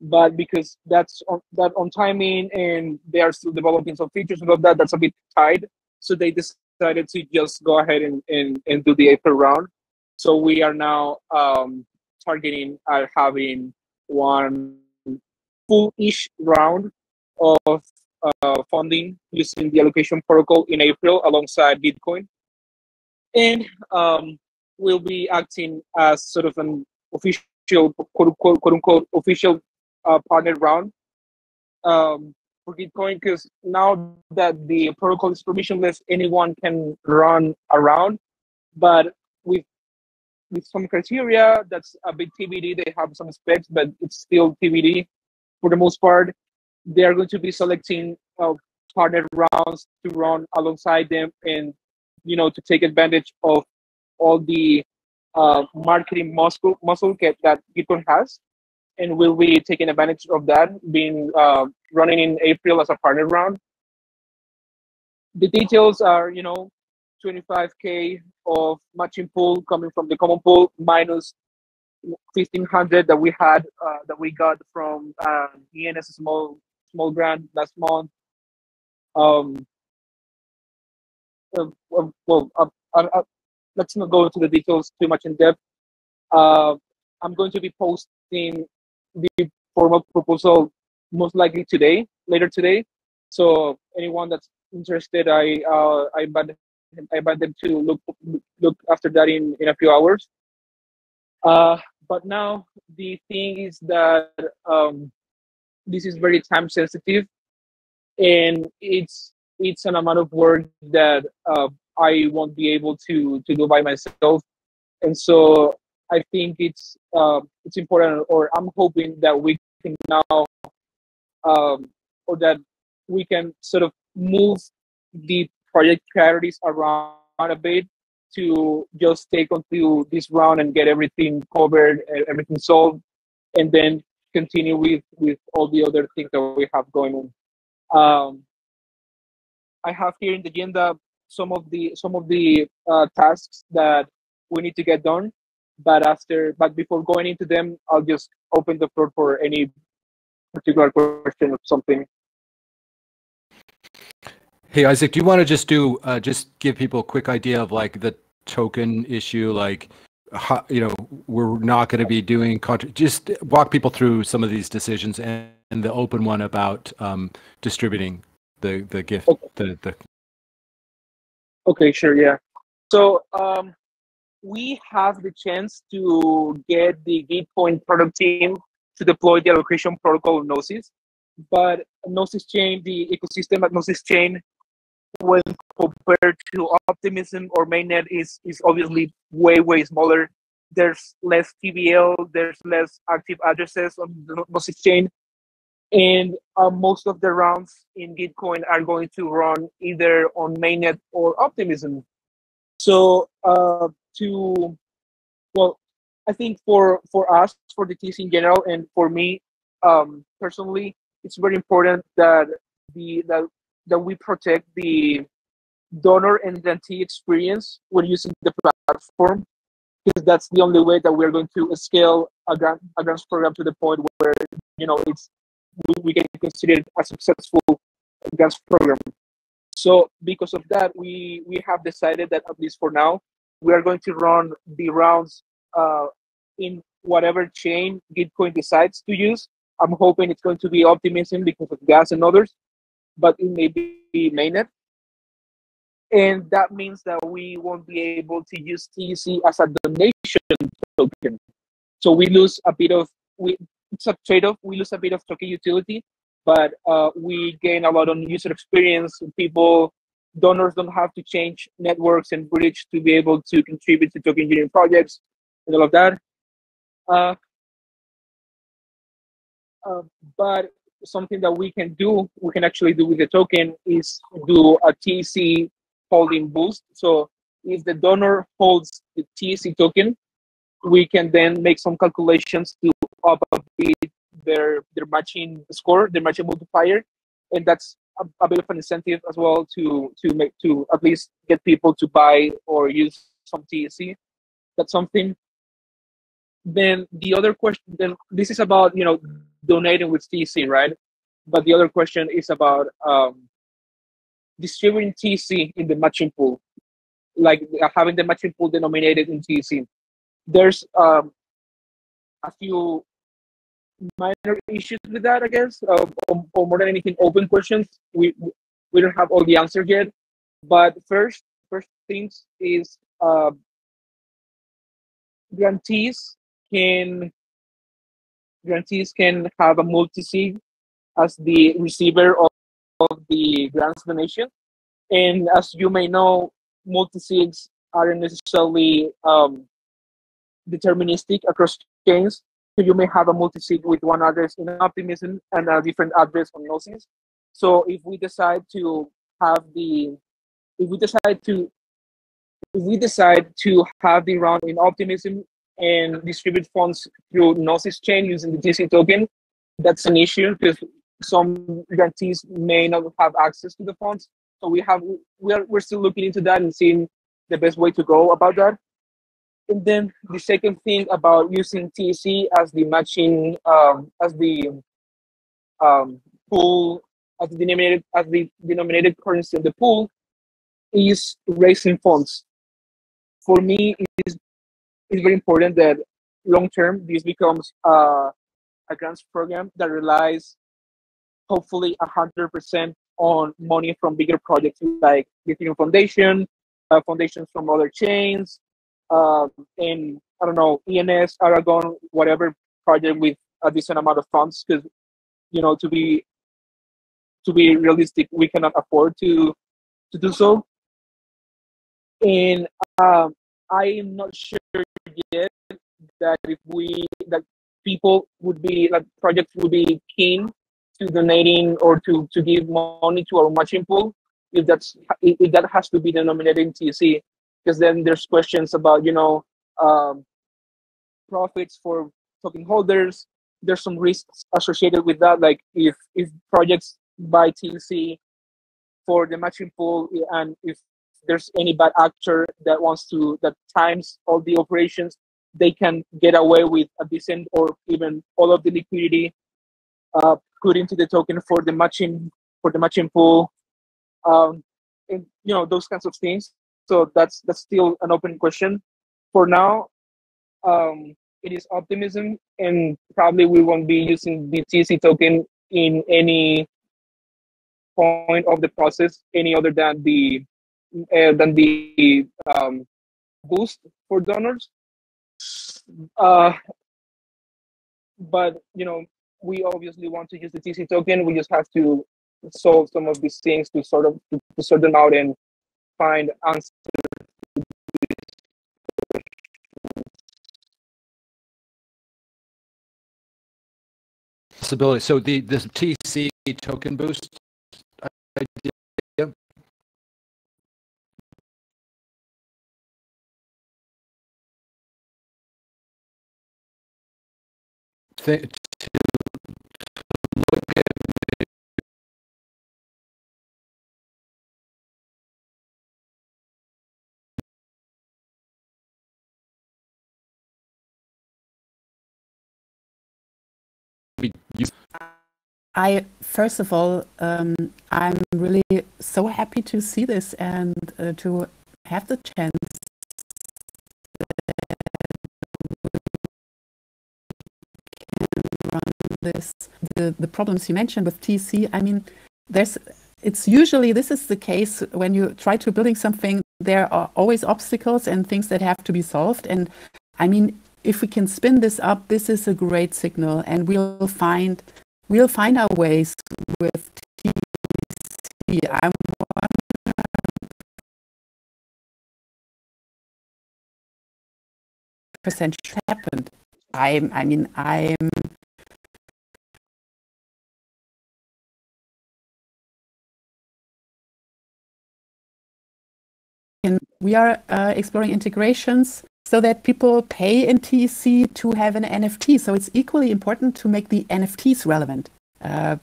But because that's on timing and they are still developing some features and all that, that's a bit tight. So they decided to just go ahead and do the April round. So we are now targeting at having one full-ish round of funding using the allocation protocol in April alongside Bitcoin. And we'll be acting as sort of an official, quote unquote, official partner round for Bitcoin, because now that the protocol is permissionless, anyone can run around. But we've with some criteria. That's a bit TBD. They have some specs, but it's still TBD for the most part. They are going to be selecting partner rounds to run alongside them, and to take advantage of all the marketing muscle that Gitcoin has, and we'll be taking advantage of that, being running in April as a partner round. The details are, 25K of matching pool coming from the common pool minus 1,500 that we had that we got from ENS small grant last month. Let's not go into the details too much in depth. I'm going to be posting the formal proposal most likely later today. So anyone that's interested, I invite them to look after that in a few hours. But now the thing is that this is very time sensitive, and it's an amount of work that I won't be able to do by myself, and so I think it's important, or I'm hoping that we can now, or that we can sort of move the project priorities around a bit to just take onto this round and get everything covered, everything solved, and then continue with all the other things that we have going on. I have here in the agenda some of the tasks that we need to get done, but before going into them, I'll just open the floor for any particular question or something. Hey, Isaac, do you want to just give people a quick idea of like the token issue, like how, we're not going to be doing just walk people through some of these decisions, and the open one about distributing the gift. Okay. Okay, sure, yeah. So we have the chance to get the Gitcoin product team to deploy the allocation protocol of Gnosis, but Gnosis chain, the ecosystem at Gnosis chain, when compared to Optimism or Mainnet, is obviously way smaller. There's less TVL, there's less active addresses on the Gnosis chain, and most of the rounds in Gitcoin are going to run either on Mainnet or Optimism. So I think for us, for the TC in general, and for me personally, it's very important that we protect the donor and grantee experience when using the platform, because that's the only way that we're going to scale a grants program to the point where we can consider it a successful grants program. So because of that, we have decided that at least for now, we are going to run the rounds in whatever chain Gitcoin decides to use. I'm hoping it's going to be Optimism because of gas and others, but it may be Mainnet. And that means that we won't be able to use TEC as a donation token. So we lose a bit of, it's a trade-off. We lose a bit of token utility, but we gain a lot on user experience. Donors don't have to change networks and bridge to be able to contribute to token engineering projects and all of that. But something that we can actually do with the token is do a TEC holding boost. So if the donor holds the TEC token, we can then make some calculations to up a bit their matching score, their matching multiplier, and that's a bit of an incentive as well to at least get people to buy or use some TEC. That's something. Then the other question, then this is about donating with TEC, right? But the other question is about distributing TEC in the matching pool, like having the matching pool denominated in TEC. There's a few minor issues with that, I guess, or more than anything, open questions. We don't have all the answers yet. But first things is grantees can have a multi-sig as the receiver of the grants donation. And as you may know, multi-sigs aren't necessarily deterministic across chains. So you may have a multi-sig with one address in optimism and a different address on gnosis. So if we decide to have the if we decide to have the round in optimism and distribute funds through gnosis chain using the TC token, that's an issue because some grantees may not have access to the funds. So we're still looking into that and seeing the best way to go about that. And then the second thing about using TC as the matching pool as the denominated currency of the pool is raising funds. For me, it's very important that long term this becomes a grants program that relies hopefully 100% on money from bigger projects like the Ethereum Foundation, foundations from other chains, and I don't know, ENS, Aragon, whatever project with a decent amount of funds. Because to be realistic, we cannot afford to do so. And I am not sure yet that people would be projects would be keen to donating or to give money to our matching pool if that has to be denominated in TC, because then there's questions about profits for token holders. There's some risks associated with that, like if projects buy TC for the matching pool, and if there's any bad actor that times all the operations, they can get away with a decent or even all of the liquidity put into the token for the matching pool, and those kinds of things. So that's still an open question. For now, it is optimism, and probably we won't be using the TC token in any point of the process any other than the boost for donors. But we obviously want to use the TC token. We just have to solve some of these things to sort them out and find answers. Possibility. So this TC token boost idea. To look at First of all, I'm really so happy to see this and to have the chance to run this. The problems you mentioned with TC, I mean, it's usually, this is the case when you try to building something, there are always obstacles and things that have to be solved. And I mean, if we can spin this up, this is a great signal, and we'll find our ways with TC. I'm percent happened. We are exploring integrations so that people pay in TEC to have an NFT. So it's equally important to make the NFTs relevant,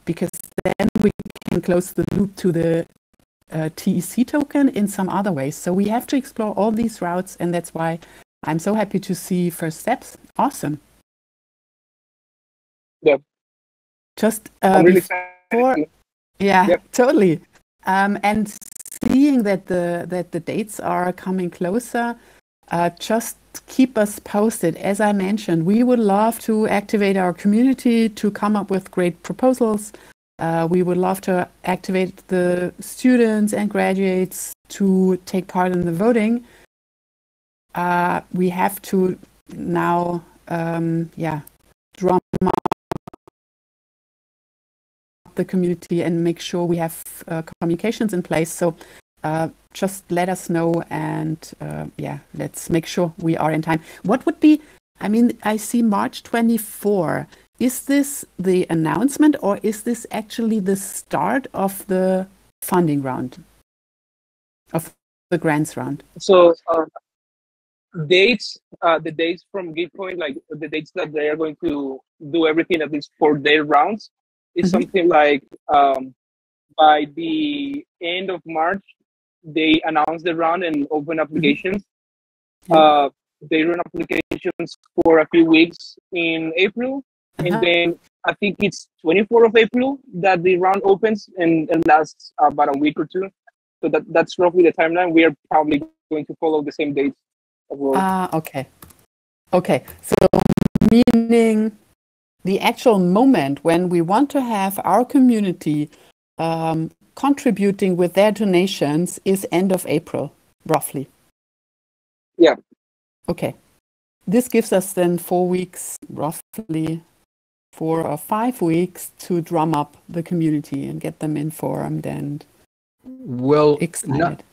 because then we can close the loop to the TEC token in some other ways. So we have to explore all these routes, and that's why I'm so happy to see first steps. Awesome. Yeah. Just I'm really before, yeah, yep. Totally. And seeing that the dates are coming closer, just keep us posted. As I mentioned, we would love to activate our community to come up with great proposals. We would love to activate the students and graduates to take part in the voting. We have to now, drum up the community and make sure we have communications in place. So just let us know, and yeah, let's make sure we are in time. What would be, I mean, I see March 24. Is this the announcement, or is this actually the start of the funding round, of the grants round? So dates, the dates from Gitcoin, like the dates that they are going to do everything at least for their rounds, is something like by the end of March, they announce the round and open applications. They run applications for a few weeks in April, and then I think it's 24th of April that the round opens and lasts about a week or two. So that's roughly the timeline. We are probably going to follow the same dates as well. Okay. Okay. So meaning the actual moment when we want to have our community contributing with their donations is end of April, roughly. Yeah. Okay. This gives us then 4 weeks, roughly 4 or 5 weeks, to drum up the community and get them informed and excited.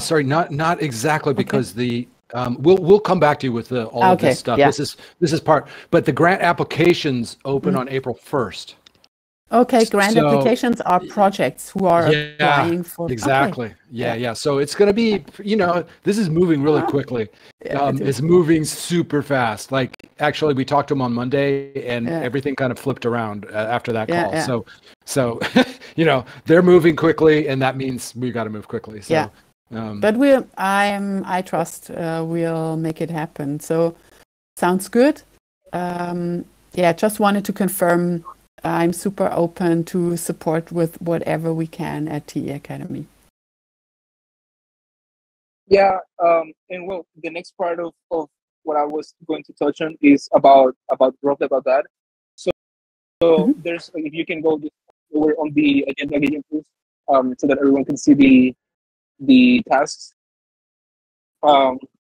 Sorry, not exactly, because the we'll come back to you with all of this stuff. Yeah. This is part, but the grant applications open on April 1st. Okay, grant applications are projects who are applying for. Exactly. Okay. Yeah. So it's going to be, this is moving really quickly. It's moving super fast. Like, actually, we talked to them on Monday, and everything kind of flipped around after that call. So they're moving quickly, and that means we got to move quickly. So, but I trust we'll make it happen. So sounds good. Just wanted to confirm. I'm super open to support with whatever we can at TE Academy. Yeah, and well, the next part of what I was going to touch on is about that. So there's, if you can go over on the agenda again, please, so that everyone can see the tasks.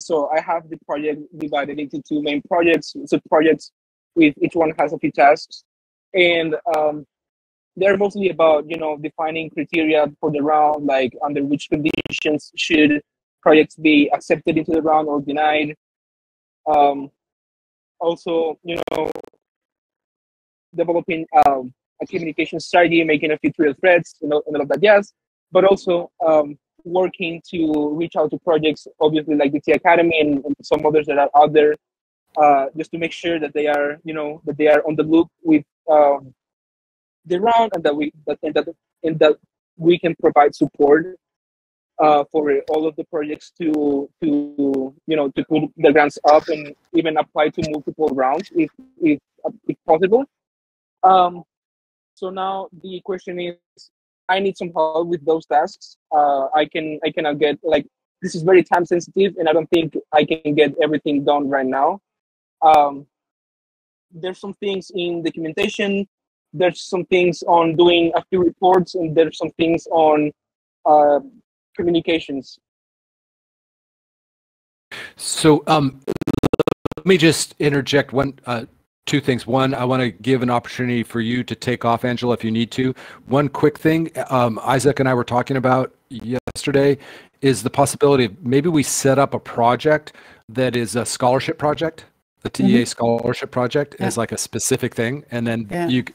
So I have the project divided into 2 main projects. So projects with each one has a few tasks. And they're mostly about, defining criteria for the round, like under which conditions should projects be accepted into the round or denied. Also, developing a communication strategy, making a few Twitter threads, and all of that jazz. But also working to reach out to projects, obviously like the TE Academy and some others that are out there, just to make sure that they are, that they are on the loop with the round, and that we can provide support for all of the projects to put the grants up and even apply to multiple rounds if possible. So now the question is, I need some help with those tasks. I cannot get, like, this is very time sensitive, and I don't think I can get everything done right now. There's some things in documentation, there's some things on doing a few reports, and there's some things on communications. So let me just interject two things. One, I want to give an opportunity for you to take off, Angela, if you need to. One quick thing, Isaac and I were talking about yesterday, is the possibility of maybe we set up a project that is a scholarship project, the TEA scholarship project, as like a specific thing, and then you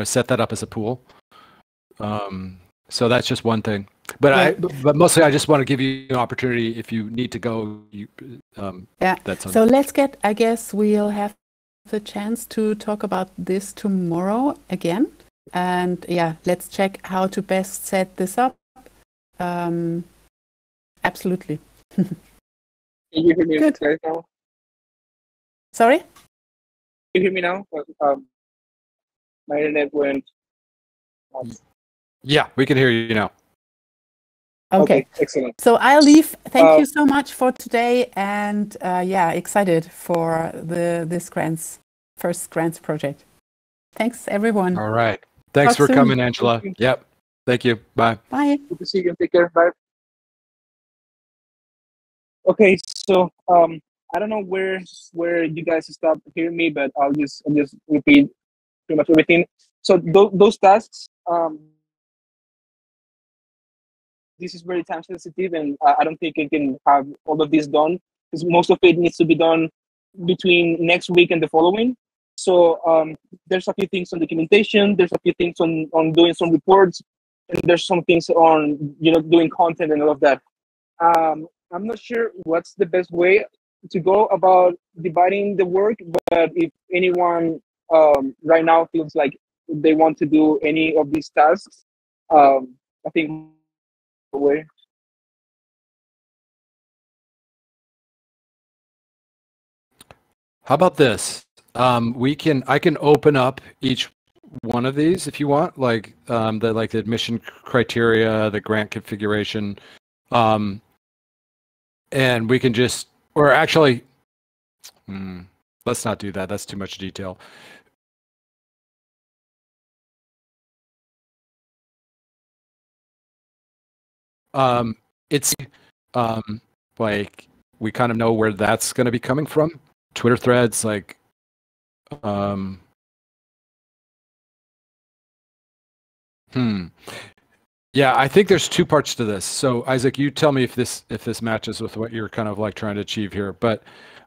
set that up as a pool. So that's just one thing. But but mostly I just want to give you an opportunity if you need to go. So let's get, I guess we'll have the chance to talk about this tomorrow again. And let's check how to best set this up. Absolutely. Can you hear me okay now? Sorry? Can you hear me now? My internet went. Yeah, we can hear you now. Okay, excellent. So I'll leave. Thank you so much for today, and excited for this first grants project. Thanks, everyone. All right. Thanks for coming, Angela. Yep. Thank you. Bye. Bye. Good to see you. Take care. Bye. Okay, so I don't know where you guys stopped hearing me, but I'll just repeat pretty much everything. So those tasks, this is very time sensitive, and I don't think I can have all of this done because most of it needs to be done between next week and the following. So there's a few things on documentation, there's a few things on doing some reports, and there's some things on doing content and all of that. I'm not sure what's the best way to go about dividing the work, but if anyone right now feels like they want to do any of these tasks, I think way. How about this? I can open up each one of these if you want, like the admission criteria, the grant configuration, and we can just, or actually, let's not do that. That's too much detail. It's like we kind of know where that's going to be coming from. Twitter threads, like yeah, I think there's two parts to this. So Isaac, you tell me if this matches with what you're kind of like trying to achieve here. But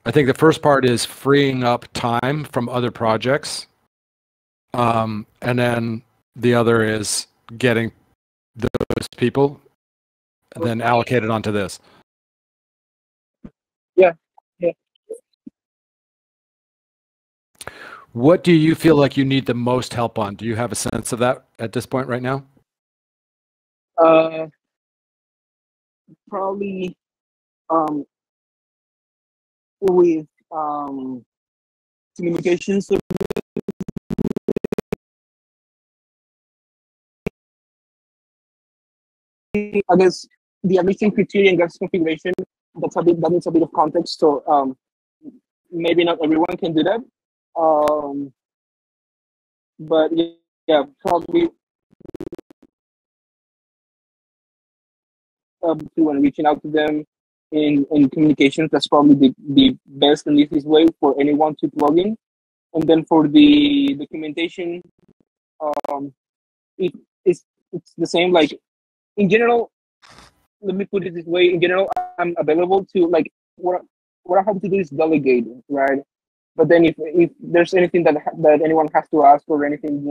I think the first part is freeing up time from other projects. And then the other is getting those people and then allocated onto this. Yeah. What do you feel like you need the most help on? Do you have a sense of that at this point right now? Probably with communications. I guess the admission criteria and gas configuration, that needs a bit of context. So maybe not everyone can do that. But yeah, probably when reaching out to them in communications, that's probably the best and easiest way for anyone to plug in. And then for the documentation, it's the same. Like in general, let me put it this way. In general, I'm available to, like, what I have to do is delegate, right? But then if there's anything that anyone has to ask or anything,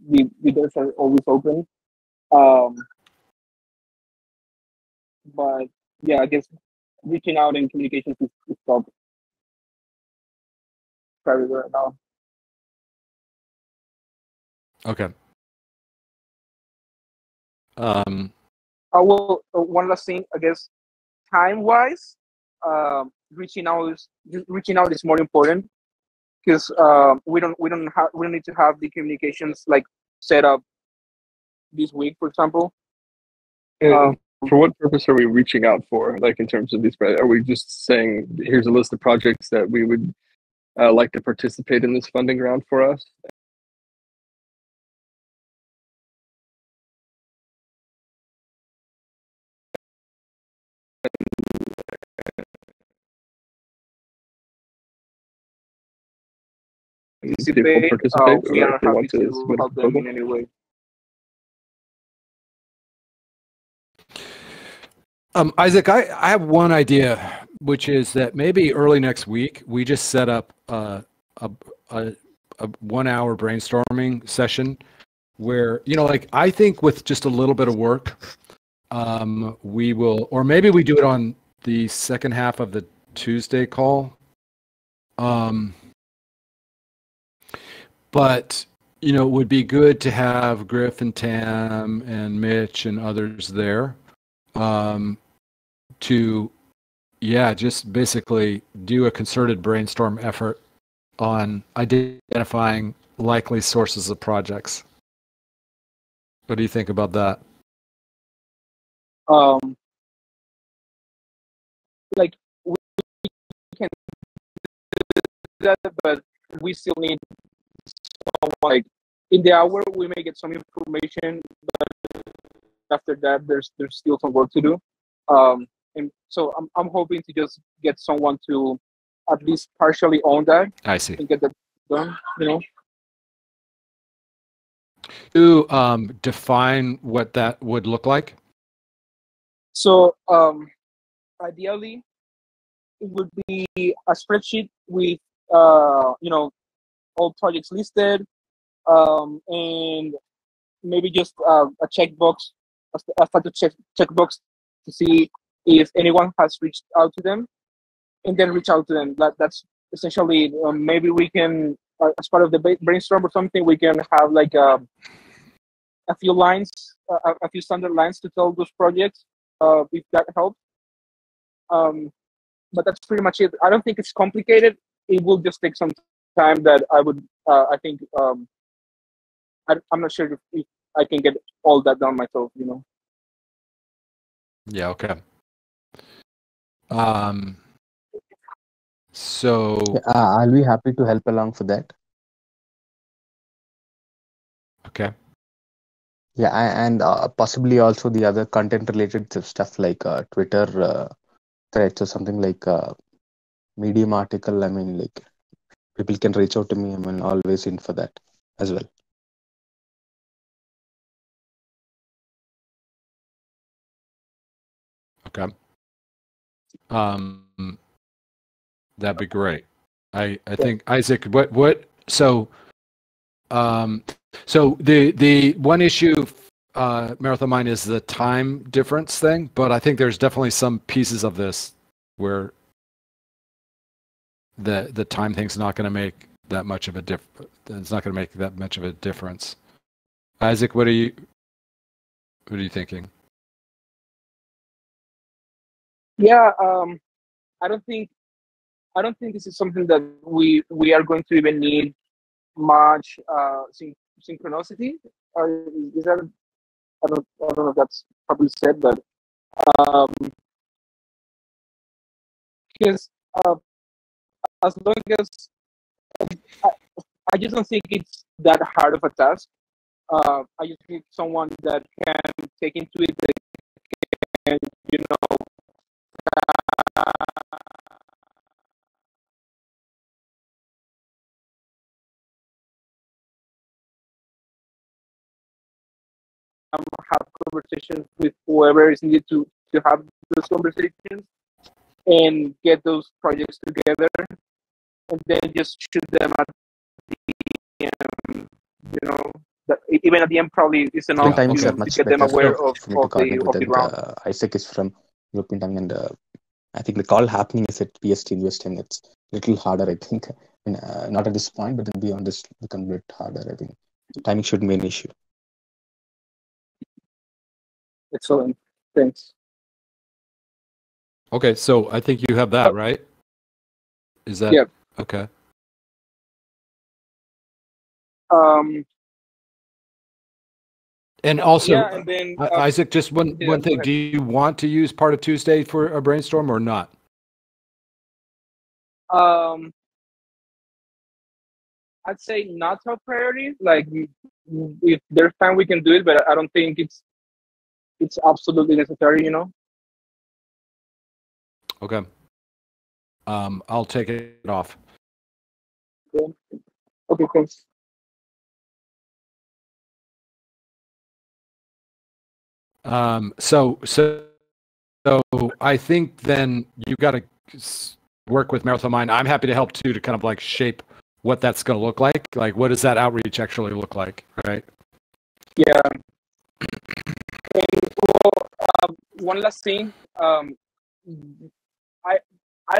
the doors are always open. But yeah, I guess reaching out and communication is top priority right now. Okay. One last thing, I guess, time wise, reaching out is more important because we don't need to have the communications like set up this week, for example. For what purpose are we reaching out for? Like in terms of these, are we just saying here's a list of projects that we would like to participate in this funding round for us? Participate, we are happy to help them in any way. Isaac, I have one idea, which is that maybe early next week we just set up a 1 hour brainstorming session where, like, I think with just a little bit of work, we will, or maybe we do it on the second half of the Tuesday call. But it would be good to have Griff and Tam and Mitch and others there to just basically do a concerted brainstorm effort on identifying likely sources of projects. What do you think about that? Like, we can do that, but we still need like in the hour we may get some information, but after that there's still some work to do. And so I'm hoping to just get someone to at least partially own that. I see. And get that done, To define what that would look like? So ideally, it would be a spreadsheet with all projects listed, and maybe just a checkbox, a status checkbox to see if anyone has reached out to them, and then reach out to them. That's essentially maybe we can, as part of the brainstorm or something, we can have like a few lines, a few standard lines to tell those projects, if that helps. But that's pretty much it. I don't think it's complicated. It will just take some time that I would, I think, I'm not sure if I can get all that done myself, Yeah, okay. So I'll be happy to help along for that. okay. Yeah, and possibly also the other content related stuff like Twitter threads or something like Medium article. I mean, like people can reach out to me. I'm always in for that as well. Okay. That'd be great. I think Isaac, so the one issue, Marathon Mind, is the time difference thing, but I think there's definitely some pieces of this where the time thing's not going to make that much of a it's not going to make that much of a difference. Isaac, what are you thinking? Yeah, I don't think this is something that we are going to even need much synchronicity. Is that, I don't know if that's probably said, but because as long as I just don't think it's that hard of a task. I just need someone that can take into it and have conversations with whoever is needed to have those conversations and get those projects together, and then just shoot them at the end. Even at the end probably is enough Timings to are much get them better aware for me to coordinate with, of the and ground. Isaac is from European time, and I think the call happening is at PST in US time. It's a little harder, I think. Not at this point, but then beyond this, become a bit harder. I think timing shouldn't be an issue. Excellent. Thanks. Okay, so I think you have that, right? Is that okay? And also, and then, Isaac, just one thing. Do you want to use part of Tuesday for a brainstorm or not? I'd say not top priority. Like, if there's time, we can do it, but I don't think it's absolutely necessary. Okay. I'll take it off. Okay, thanks. So I think then you got to work with Marathon Mind. I'm happy to help too, to kind of like shape what that's going to look like. Like, what does that outreach actually look like, right? Yeah. And one last thing. I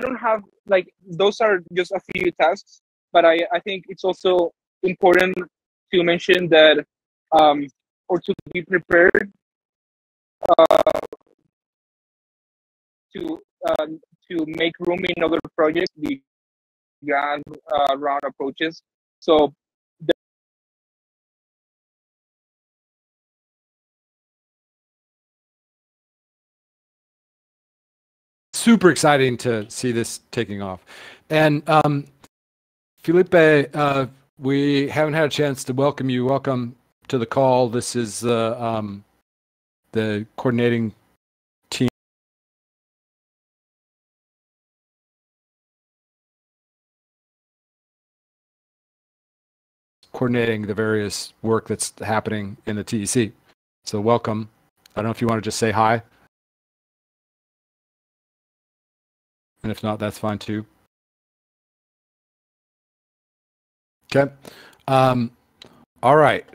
don't have, like, those are just a few tasks, but I think it's also important to mention that or to be prepared to make room in other projects beyond round approaches. So super exciting to see this taking off. And Felipe, we haven't had a chance to welcome you. Welcome to the call. This is the coordinating team. Coordinating the various work that's happening in the TEC. So welcome. I don't know if you want to just say hi. And if not, that's fine too. Okay. All right.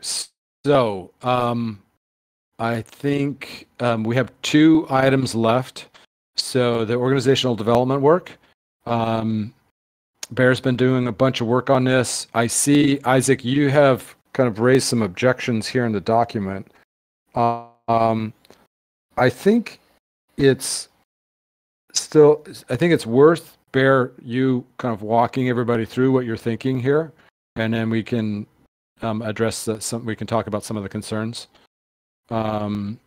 So I think we have 2 items left. So the organizational development work. Bear's been doing a bunch of work on this. I see, Isaac, you have kind of raised some objections here in the document. I think it's worth, Bear, you kind of walking everybody through what you're thinking here, and then we can address we can talk about some of the concerns. And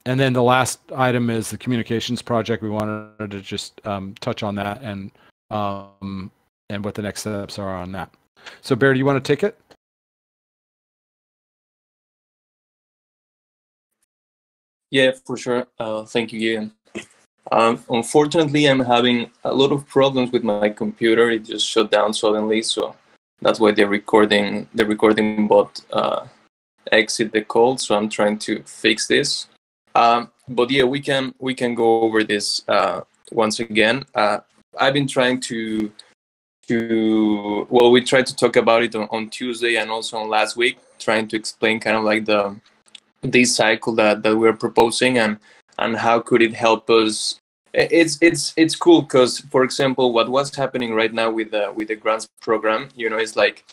then the last item is the communications project. We wanted to just touch on that and what the next steps are on that. So Bear, do you want to take it? Yeah, for sure. Thank you, Ian. Unfortunately, I'm having a lot of problems with my computer. It just shut down suddenly, so that's why the recording bot exit the call. So I'm trying to fix this. But yeah, we can go over this once again. I've been trying to we tried to talk about it on Tuesday and also on last week, trying to explain kind of like this cycle that we're proposing and how could it help us. It's cool because, for example, what's happening right now with the grants program, is like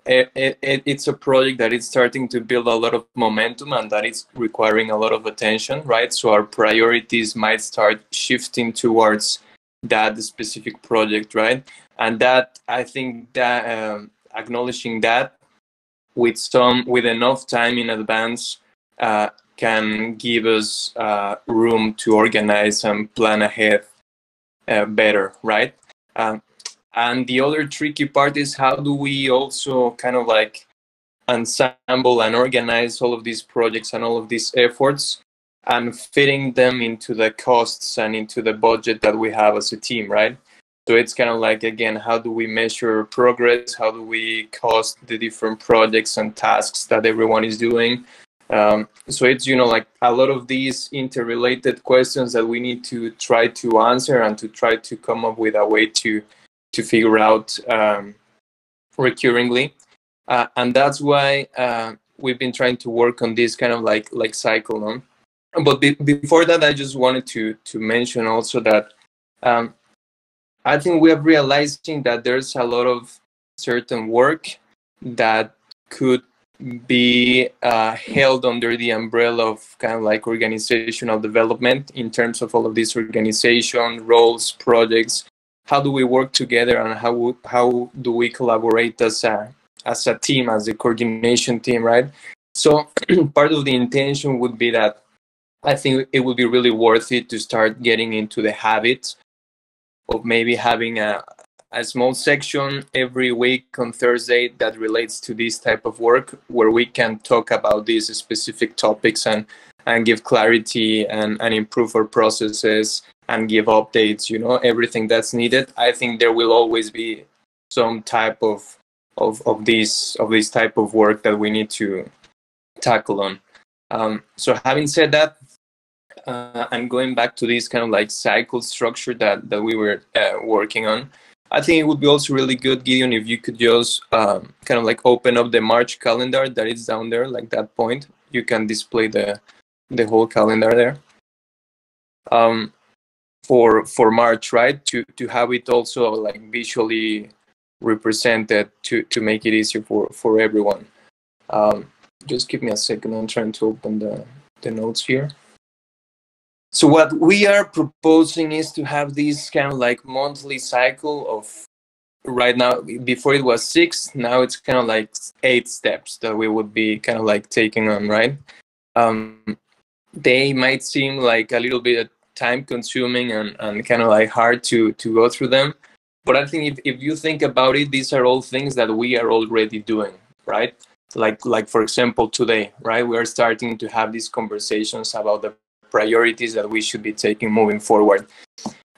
it's a project that is starting to build a lot of momentum and that is requiring a lot of attention, right? So our priorities might start shifting towards that specific project, right? And that, I think that acknowledging that with enough time in advance can give us room to organize and plan ahead better, right? And the other tricky part is how do we also kind of like ensemble and organize all of these projects and all of these efforts and fitting them into the costs and into the budget that we have as a team, right? So it's kind of like, again, how do we measure progress? How do we cost the different projects and tasks that everyone is doing? So it's, like a lot of these interrelated questions that we need to try to answer and to try to come up with a way to figure out recurringly. And that's why we've been trying to work on this kind of like cycle. No? But before that, I just wanted to mention also that I think we are realizing that there's a lot of certain work that could be held under the umbrella of kind of like organizational development in terms of all of these organization roles, projects. How do we work together and how do we collaborate as a team, as a coordination team, right? So part of the intention would be that I think it would be really worth it to start getting into the habit of maybe having a small section every week on Thursday that relates to this type of work, where we can talk about these specific topics and give clarity and improve our processes and give updates, everything that's needed. I think there will always be some type of this type of work that we need to tackle on. So having said that, and going back to this kind of like cycle structure that we were working on, I think it would be also really good, Gideon, if you could just kind of like open up the March calendar that is down there, like that point. You can display the whole calendar there for March, right? To have it also like visually represented to make it easier for everyone. Just give me a second. I'm trying to open the notes here. So what we are proposing is to have this kind of like monthly cycle of, right now, before it was 6, now it's kind of like 8 steps that we would be kind of like taking on, right? They might seem like a little bit time consuming and kind of like hard to go through them. But I think if you think about it, these are all things that we are already doing, right? Like for example, today, right? We are starting to have these conversations about the priorities that we should be taking moving forward.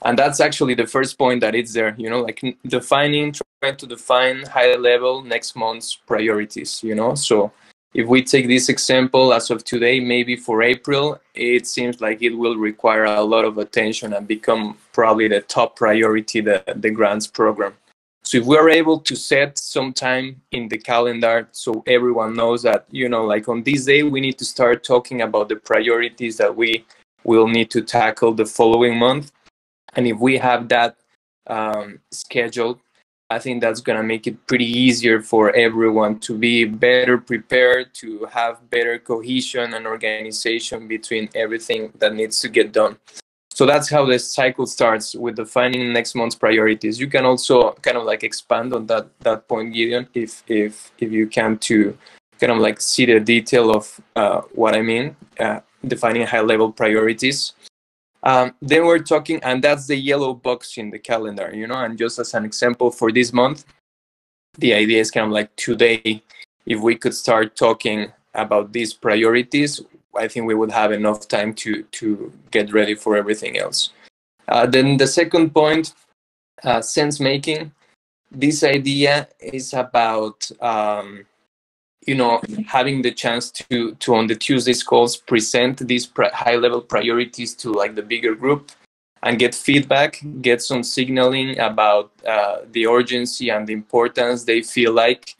And that's actually the first point that it's there, like trying to define high level next month's priorities, So if we take this example as of today, maybe for April, it seems like it will require a lot of attention and become probably the top priority, the grants program. So if we're able to set some time in the calendar so everyone knows that, you know, like on this day, we need to start talking about the priorities that we will need to tackle the following month. And if we have that scheduled, I think that's going to make it pretty easier for everyone to be better prepared, to have better cohesion and organization between everything that needs to get done. So that's how the cycle starts, with defining next month's priorities. You can also kind of like expand on that point, Gideon, if you can, to kind of like see the detail of what I mean, defining high-level priorities. Then we're talking, and that's the yellow box in the calendar, you know, and just as an example for this month, the idea is kind of like today, if we could start talking about these priorities, I think we would have enough time to get ready for everything else. Then the second point, sense making. This idea is about, you know, having the chance to on the Tuesdays calls present these high-level priorities to like the bigger group and get feedback, get some signaling about the urgency and the importance they feel like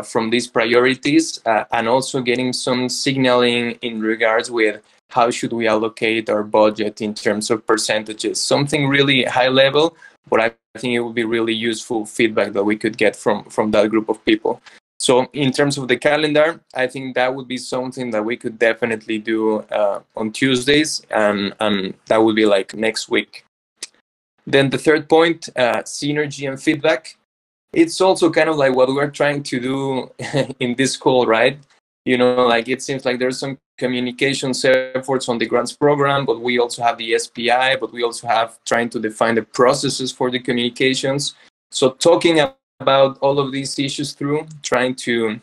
from these priorities, and also getting some signaling in regards with how should we allocate our budget in terms of percentages. Something really high level, but I think it would be really useful feedback that we could get from that group of people. So in terms of the calendar, I think that would be something that we could definitely do on Tuesdays, and that would be like next week. Then the third point, synergy and feedback. It's also kind of like what we're trying to do in this call, right? You know, like it seems like there's some communications efforts on the grants program, but we also have the SPI, but we also have trying to define the processes for the communications. So talking about all of these issues through, trying to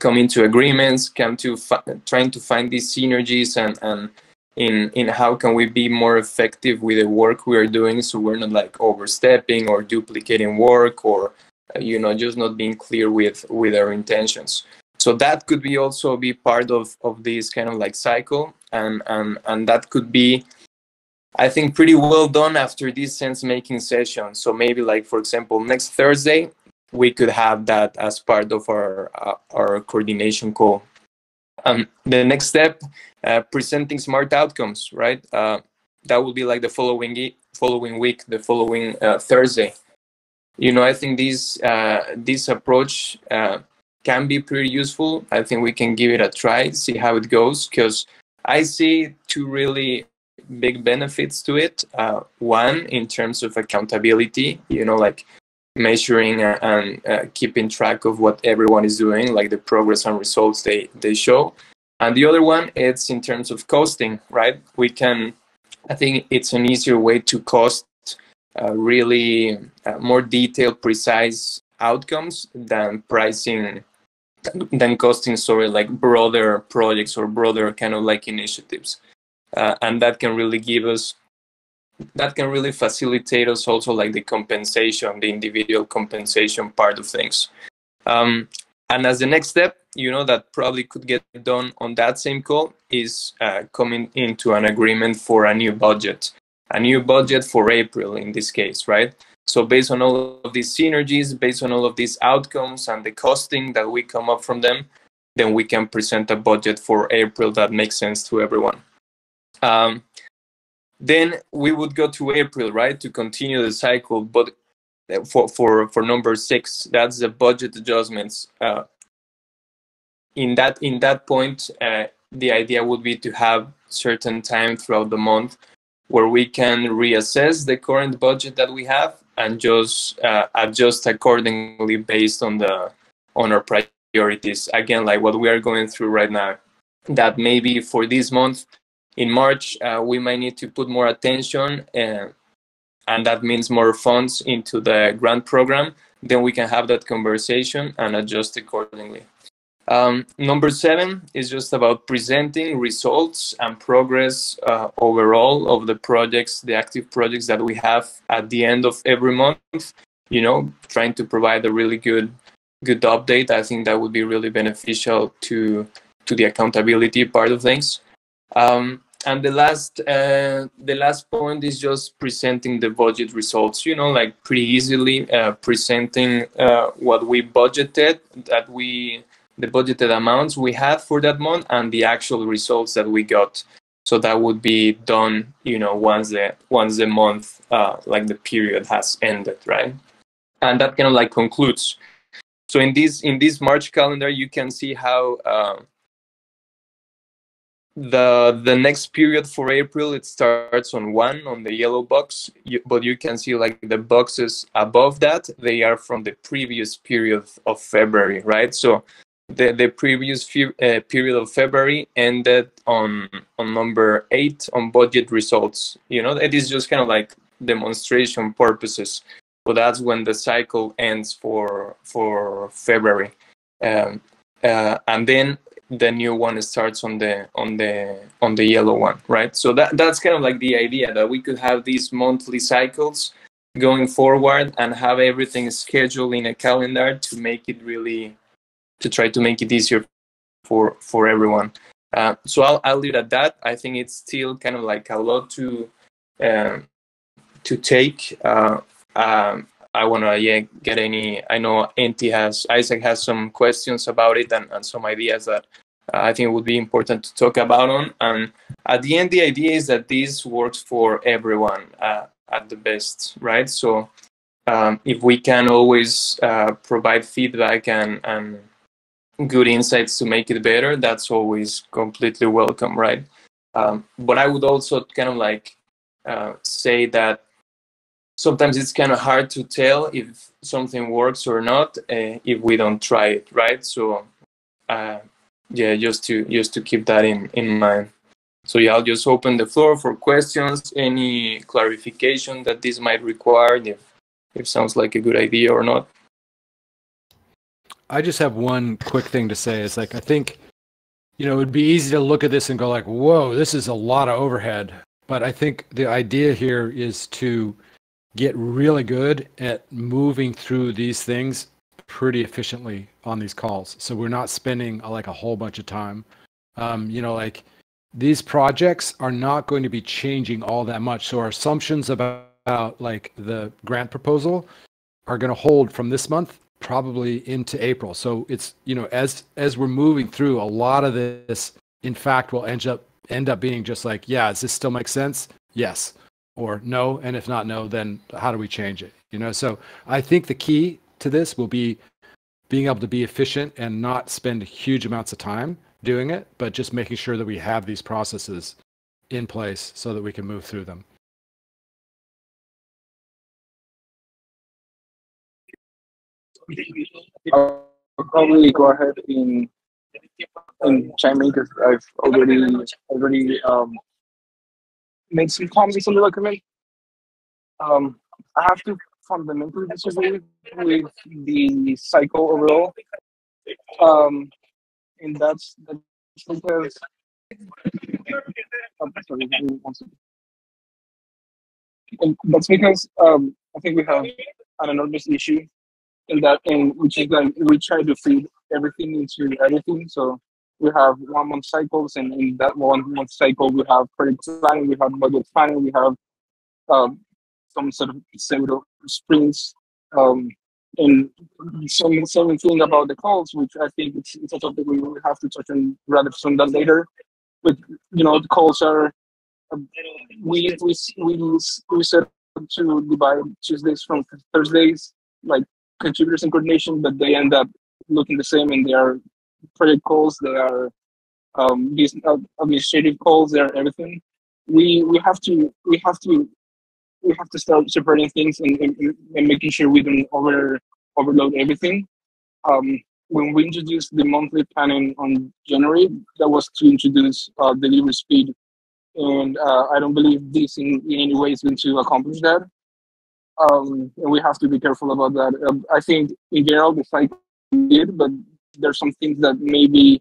come into agreements, trying to find these synergies and in how can we be more effective with the work we are doing, so we're not like overstepping or duplicating work, or you know, just not being clear with our intentions. So that could be also be part of this kind of like cycle, and that could be, I think, pretty well done after this sense making session. So maybe like, for example, next Thursday we could have that as part of our coordination call. The next step, presenting smart outcomes, right? That will be like the following week, the following Thursday. You know, I think this approach can be pretty useful. I think we can give it a try, see how it goes, because I see two really big benefits to it. One, in terms of accountability, you know, like measuring and keeping track of what everyone is doing, like the progress and results they show. And the other one, it's in terms of costing, right? I think it's an easier way to cost really more detailed, precise outcomes than costing, sorry, like broader projects or broader kind of like initiatives. And that can really facilitate us also like the compensation, the individual compensation part of things. And as the next step, you know, that probably could get done on that same call is coming into an agreement for a new budget for April in this case, right? So based on all of these synergies, based on all of these outcomes and the costing that we come up from them, then we can present a budget for April that makes sense to everyone. Then we would go to April, right, to continue the cycle. But for number 6, that's the budget adjustments. In that point, the idea would be to have certain time throughout the month where we can reassess the current budget that we have and just adjust accordingly based on our priorities. Again, like what we are going through right now, that maybe for this month in March, we might need to put more attention, and that means more funds into the grant program. Then we can have that conversation and adjust accordingly. Number 7 is just about presenting results and progress overall of the projects, the active projects that we have at the end of every month, you know, trying to provide a really good good update. I think that would be really beneficial to the accountability part of things. And the last point is just presenting the budget results, you know, like pretty easily presenting what we budgeted, the budgeted amounts we had for that month, and the actual results that we got. So that would be done, you know, once the month, like the period has ended, right? And that kind of like concludes. So in this March calendar, you can see how the next period for April, it starts on 1 on the yellow box, but you can see like the boxes above that, they are from the previous period of February, right? So the previous period of February ended on number 8 on budget results. You know, it is just kind of like demonstration purposes. But that's when the cycle ends for February, and then the new one starts on the yellow one, right? So that's kind of like the idea, that we could have these monthly cycles going forward and have everything scheduled in a calendar to make it really, to try to make it easier for everyone. So I'll leave it at that. I think it's still kind of like a lot to take. I want to get any. I know Isaac has some questions about it and some ideas that I think would be important to talk about on. And at the end, the idea is that this works for everyone at the best, right? So if we can always provide feedback and good insights to make it better, that's always completely welcome, right? But I would also kind of like say that sometimes it's kind of hard to tell if something works or not if we don't try it, right? So just to keep that in mind. So I'll just open the floor for questions, any clarification that this might require, if sounds like a good idea or not. I just have one quick thing to say. It's like, I think, you know, it would be easy to look at this and go like, whoa, this is a lot of overhead. But I think the idea here is to get really good at moving through these things pretty efficiently on these calls. So we're not spending like a whole bunch of time. You know, like these projects are not going to be changing all that much. So our assumptions about like the grant proposal are going to hold from this month probably into April. So it's, you know, as we're moving through, a lot of this, in fact, will end up being just like, yeah, does this still make sense? Yes. Or no, and if not no, then how do we change it? You know, so I think the key to this will be being able to be efficient and not spend huge amounts of time doing it, but just making sure that we have these processes in place so that we can move through them. I'll probably go ahead and chime in because I've already made some comments on the document. I have to fundamentally disagree with the cycle overall, and that's because sorry, one second. And that's because I think we have an enormous issue in that, which is that we try to feed everything into everything. So we have 1 month cycles, and in that 1 month cycle, we have credit planning, we have budget planning, we have some sort of pseudo sprints, and some thing about the calls, which I think it's a topic we will have to touch on rather soon than later. But you know, the calls are we set to divide Tuesdays from Thursdays, like contributors and coordination, but they end up looking the same, and they are project calls, they are administrative calls, they are everything. We have to start separating things and making sure we don't overload everything. When we introduced the monthly planning on January, that was to introduce delivery speed, and I don't believe this in any way is going to accomplish that. And we have to be careful about that. I think in general the cycle did, but there's some things that may be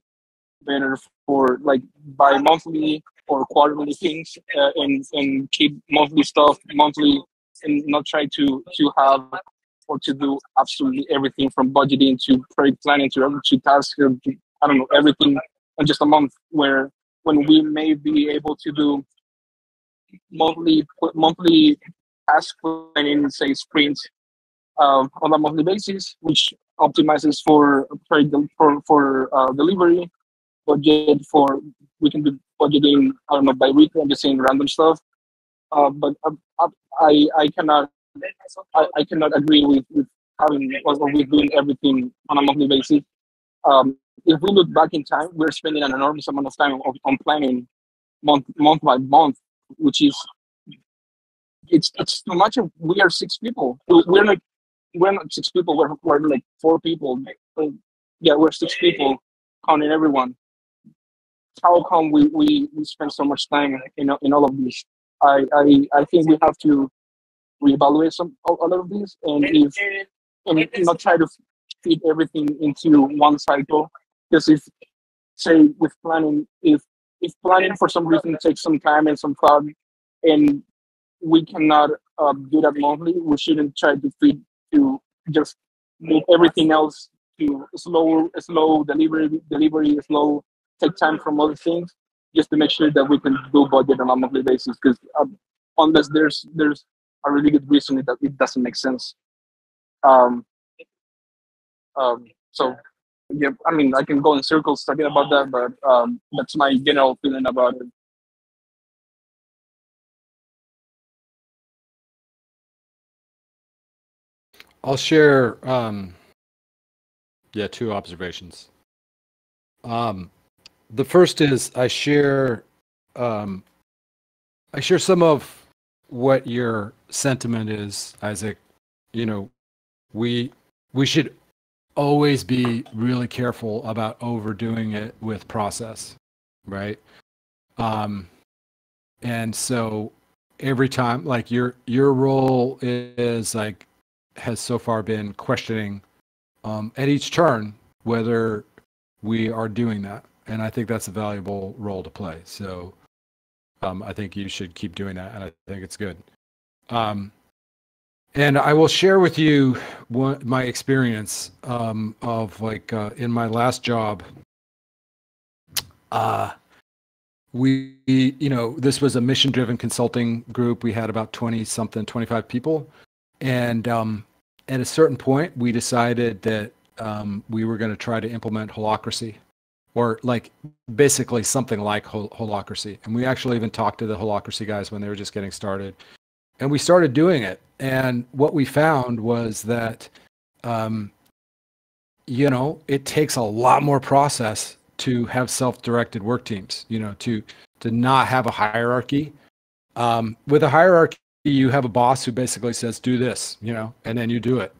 better for like bi-monthly or quarterly things, and keep monthly stuff monthly, and not try to have or to do absolutely everything from budgeting to project planning to tasks, I don't know, everything in just a month, where when we may be able to do monthly task planning, say sprints, on a monthly basis, which optimizes for delivery, budget for, we can do budgeting, I don't know, by week. I'm just saying random stuff. But I cannot I cannot agree with having or with doing everything on a monthly basis. If we look back in time, we're spending an enormous amount of time on planning month by month, which is it's too much. We are six people. We're not six people. We're like four people. Yeah, we're six people, counting everyone. How come we spend so much time in all of this? I think we have to reevaluate a lot of these, and not try to fit everything into one cycle. Because if, say, with planning, if planning for some reason takes some time and some thought, and we cannot do that monthly, we shouldn't try to fit to just move everything else to slow delivery, slow take time from other things, just to make sure that we can do budget on a monthly basis. Because unless there's a really good reason that it doesn't make sense. Um, so yeah, I mean, I can go in circles talking about that, but that's my general feeling about it. I'll share, two observations. The first is I share some of what your sentiment is, Isaac. You know, we should always be really careful about overdoing it with process, right? And so every time, like your role is like, has so far been questioning at each turn whether we are doing that, and I think that's a valuable role to play. So I think you should keep doing that, and I think it's good. And I will share with you my experience of like in my last job. This was a mission-driven consulting group. We had about 25 people. And at a certain point, we decided that we were going to try to implement holacracy, or like basically something like holacracy. And we actually even talked to the holacracy guys when they were just getting started. And we started doing it. And what we found was that, it takes a lot more process to have self-directed work teams, to not have a hierarchy. With a hierarchy, you have a boss who basically says, do this, and then you do it.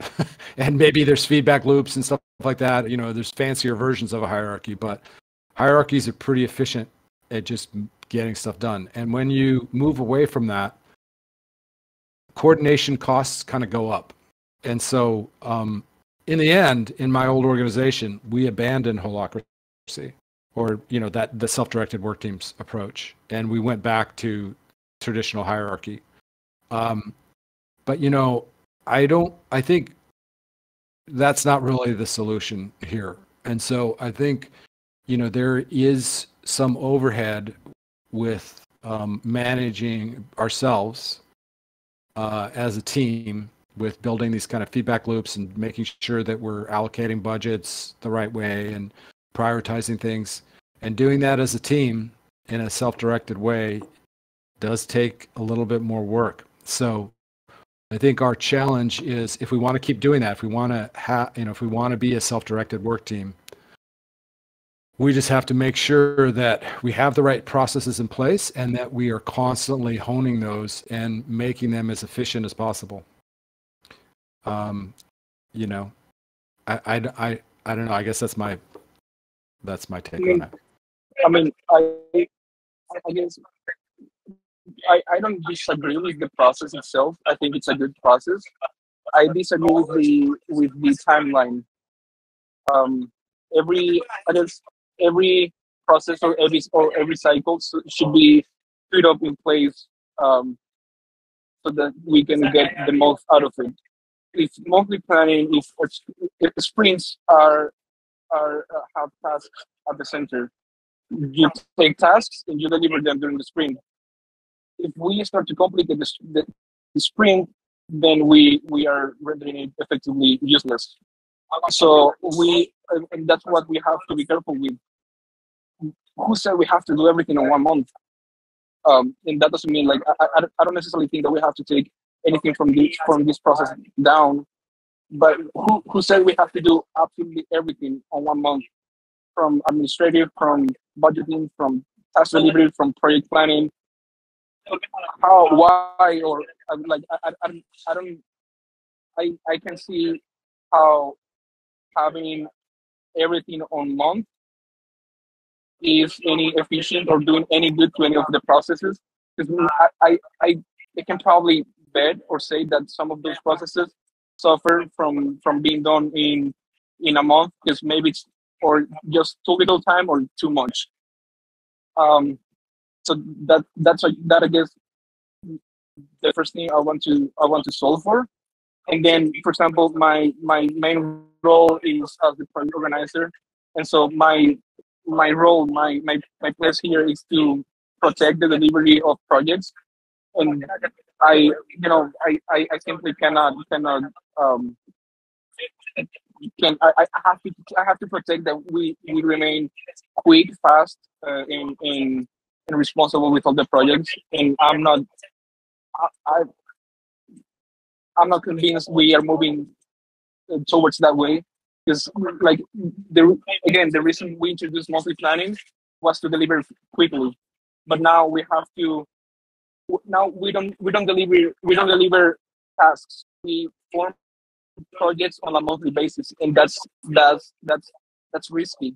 And maybe there's feedback loops and stuff like that. There's fancier versions of a hierarchy, but hierarchies are pretty efficient at just getting stuff done. And when you move away from that, coordination costs kind of go up. And so in the end, in my old organization, we abandoned holacracy, or, that the self-directed work teams approach. And we went back to traditional hierarchy. But I think that's not really the solution here. And so I think, there is some overhead with managing ourselves as a team, with building these kind of feedback loops and making sure that we're allocating budgets the right way and prioritizing things, and doing that as a team in a self-directed way does take a little bit more work. So I think our challenge is, if we want to keep doing that, if we want to if we want to be a self-directed work team, we just have to make sure that we have the right processes in place, and that we are constantly honing those and making them as efficient as possible. I don't know. I guess that's my take on it. I mean, I guess I don't disagree with the process itself. I think it's a good process. I disagree with the timeline. Every process or every cycle should be put up in place, so that we can get the most out of it. if monthly planning, if the sprints are have tasks at the center, you take tasks and you deliver them during the sprint. If we start to complicate the sprint, then we are rendering it effectively useless. So and that's what we have to be careful with. Who said we have to do everything in 1 month? And that doesn't mean like I don't necessarily think that we have to take anything from this process down. But who said we have to do absolutely everything on 1 month, from administrative, from budgeting, from task delivery, from project planning? How, why, or like I can see how having everything on month is any efficient or doing any good to any of the processes. Because I can probably bet or say that some of those processes suffer from being done in a month, because maybe it's or just too little time or too much. So that's I guess the first thing I want to solve for. And then, for example, my main role is as the project organizer, and so my role, my place here is to protect the delivery of projects. And I simply cannot I have to protect that we remain quick, fast, and responsible with all the projects. And I'm not convinced we are moving towards that way, because like the reason we introduced monthly planning was to deliver quickly, but now we have to. Now we don't deliver tasks. We form projects on a monthly basis, and that's risky,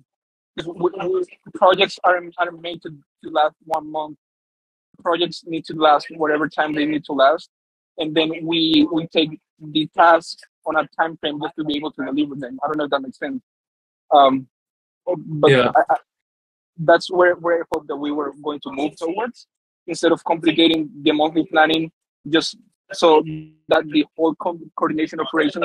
because projects are made to last 1 month. Projects need to last whatever time they need to last, and then we take the tasks on a time frame just to be able to deliver them. I don't know if that makes sense. But Yeah. That's where I hope that we were going to move towards, instead of complicating the monthly planning just so that the whole coordination operations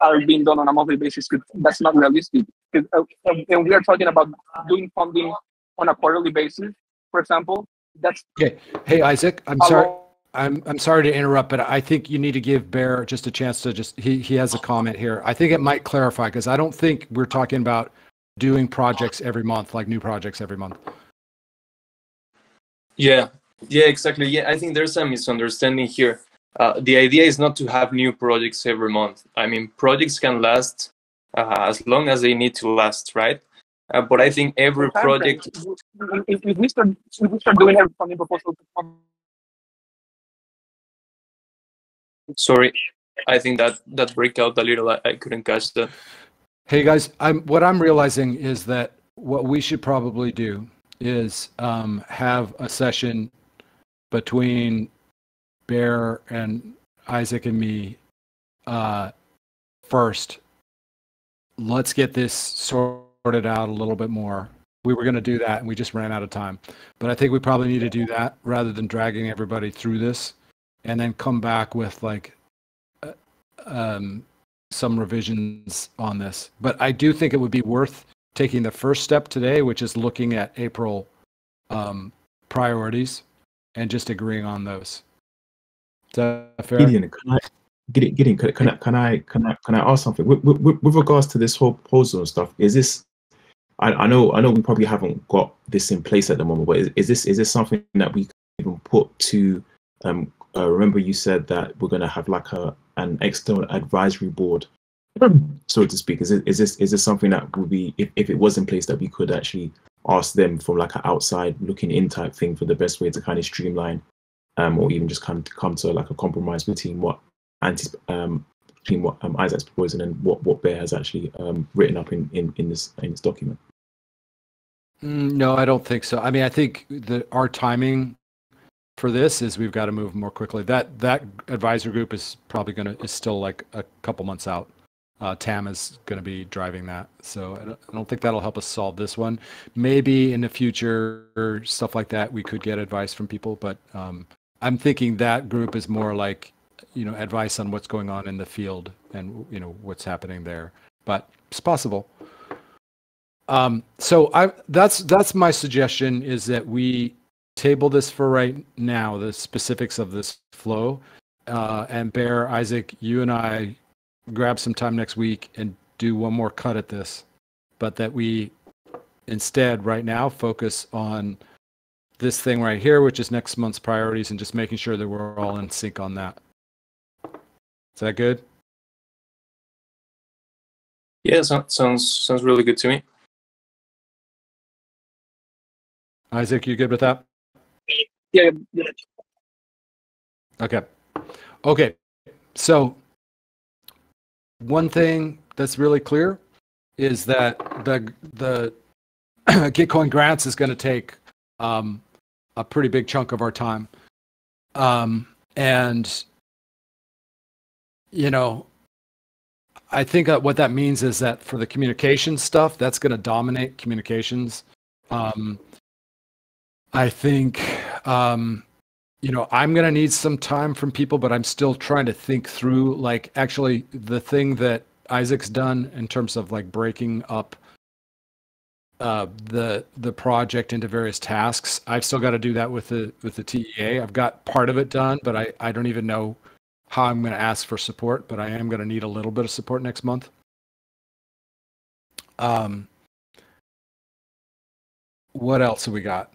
are being done on a monthly basis. That's not realistic. And we are talking about doing funding on a quarterly basis, for example. That's okay. Hey, Isaac, I'm sorry. I'm sorry to interrupt, but I think you need to give Bear just a chance to he has a comment here. I think it might clarify, because I don't think we're talking about doing projects every month, like new projects every month. Yeah, exactly. Yeah, I think there's a misunderstanding here. The idea is not to have new projects every month. I mean, projects can last as long as they need to last, right? But I think every project. If we start doing every funding proposal. Sorry, I think that break out a little. I couldn't catch that. Hey guys, what I'm realizing is that what we should probably do is have a session between Bear and Isaac and me first. Let's get this sorted out a little bit more. We were going to do that and we just ran out of time. But I think we probably need to do that rather than dragging everybody through this, and then come back with like some revisions on this. But I do think it would be worth taking the first step today, which is looking at April priorities and just agreeing on those. Is that fair? Gideon, can I ask something with regards to this whole proposal and stuff? Is this? I know we probably haven't got this in place at the moment, but is this something that we can even put to? Remember you said that we're going to have like an external advisory board, so to speak. Is this something that would be, if it was in place, that we could actually ask them for like an outside looking in type thing for the best way to kind of streamline, or even just come to like a compromise between what Isaac's proposing and what Bear has actually written up in this document? No, I don't think so. I mean, I think our timing for this is we've got to move more quickly. That advisor group is probably is still like a couple months out. Tam is going to be driving that, so I don't think that'll help us solve this one. Maybe in the future, stuff like that, we could get advice from people, but I'm thinking that group is more like advice on what's going on in the field and what's happening there. But it's possible. So that's my suggestion, is that we table this for right now, the specifics of this flow, and Bear, Isaac, you and I grab some time next week and do one more cut at this, but that we instead right now focus on this thing right here, which is next month's priorities, and just making sure that we're all in sync on that. Is that good? Yeah, sounds really good to me. Isaac, you good with that? Yeah. Okay. So one thing that's really clear is that the Gitcoin grants is going to take a pretty big chunk of our time, and I think what that means is that for the communication stuff, that's going to dominate communications. I think I'm going to need some time from people, but I'm still trying to think through, like, actually the thing that Isaac's done in terms of like breaking up the project into various tasks. I've still got to do that with the TEA. I've got part of it done, but I don't even know how I'm going to ask for support, but I am going to need a little bit of support next month. What else have we got?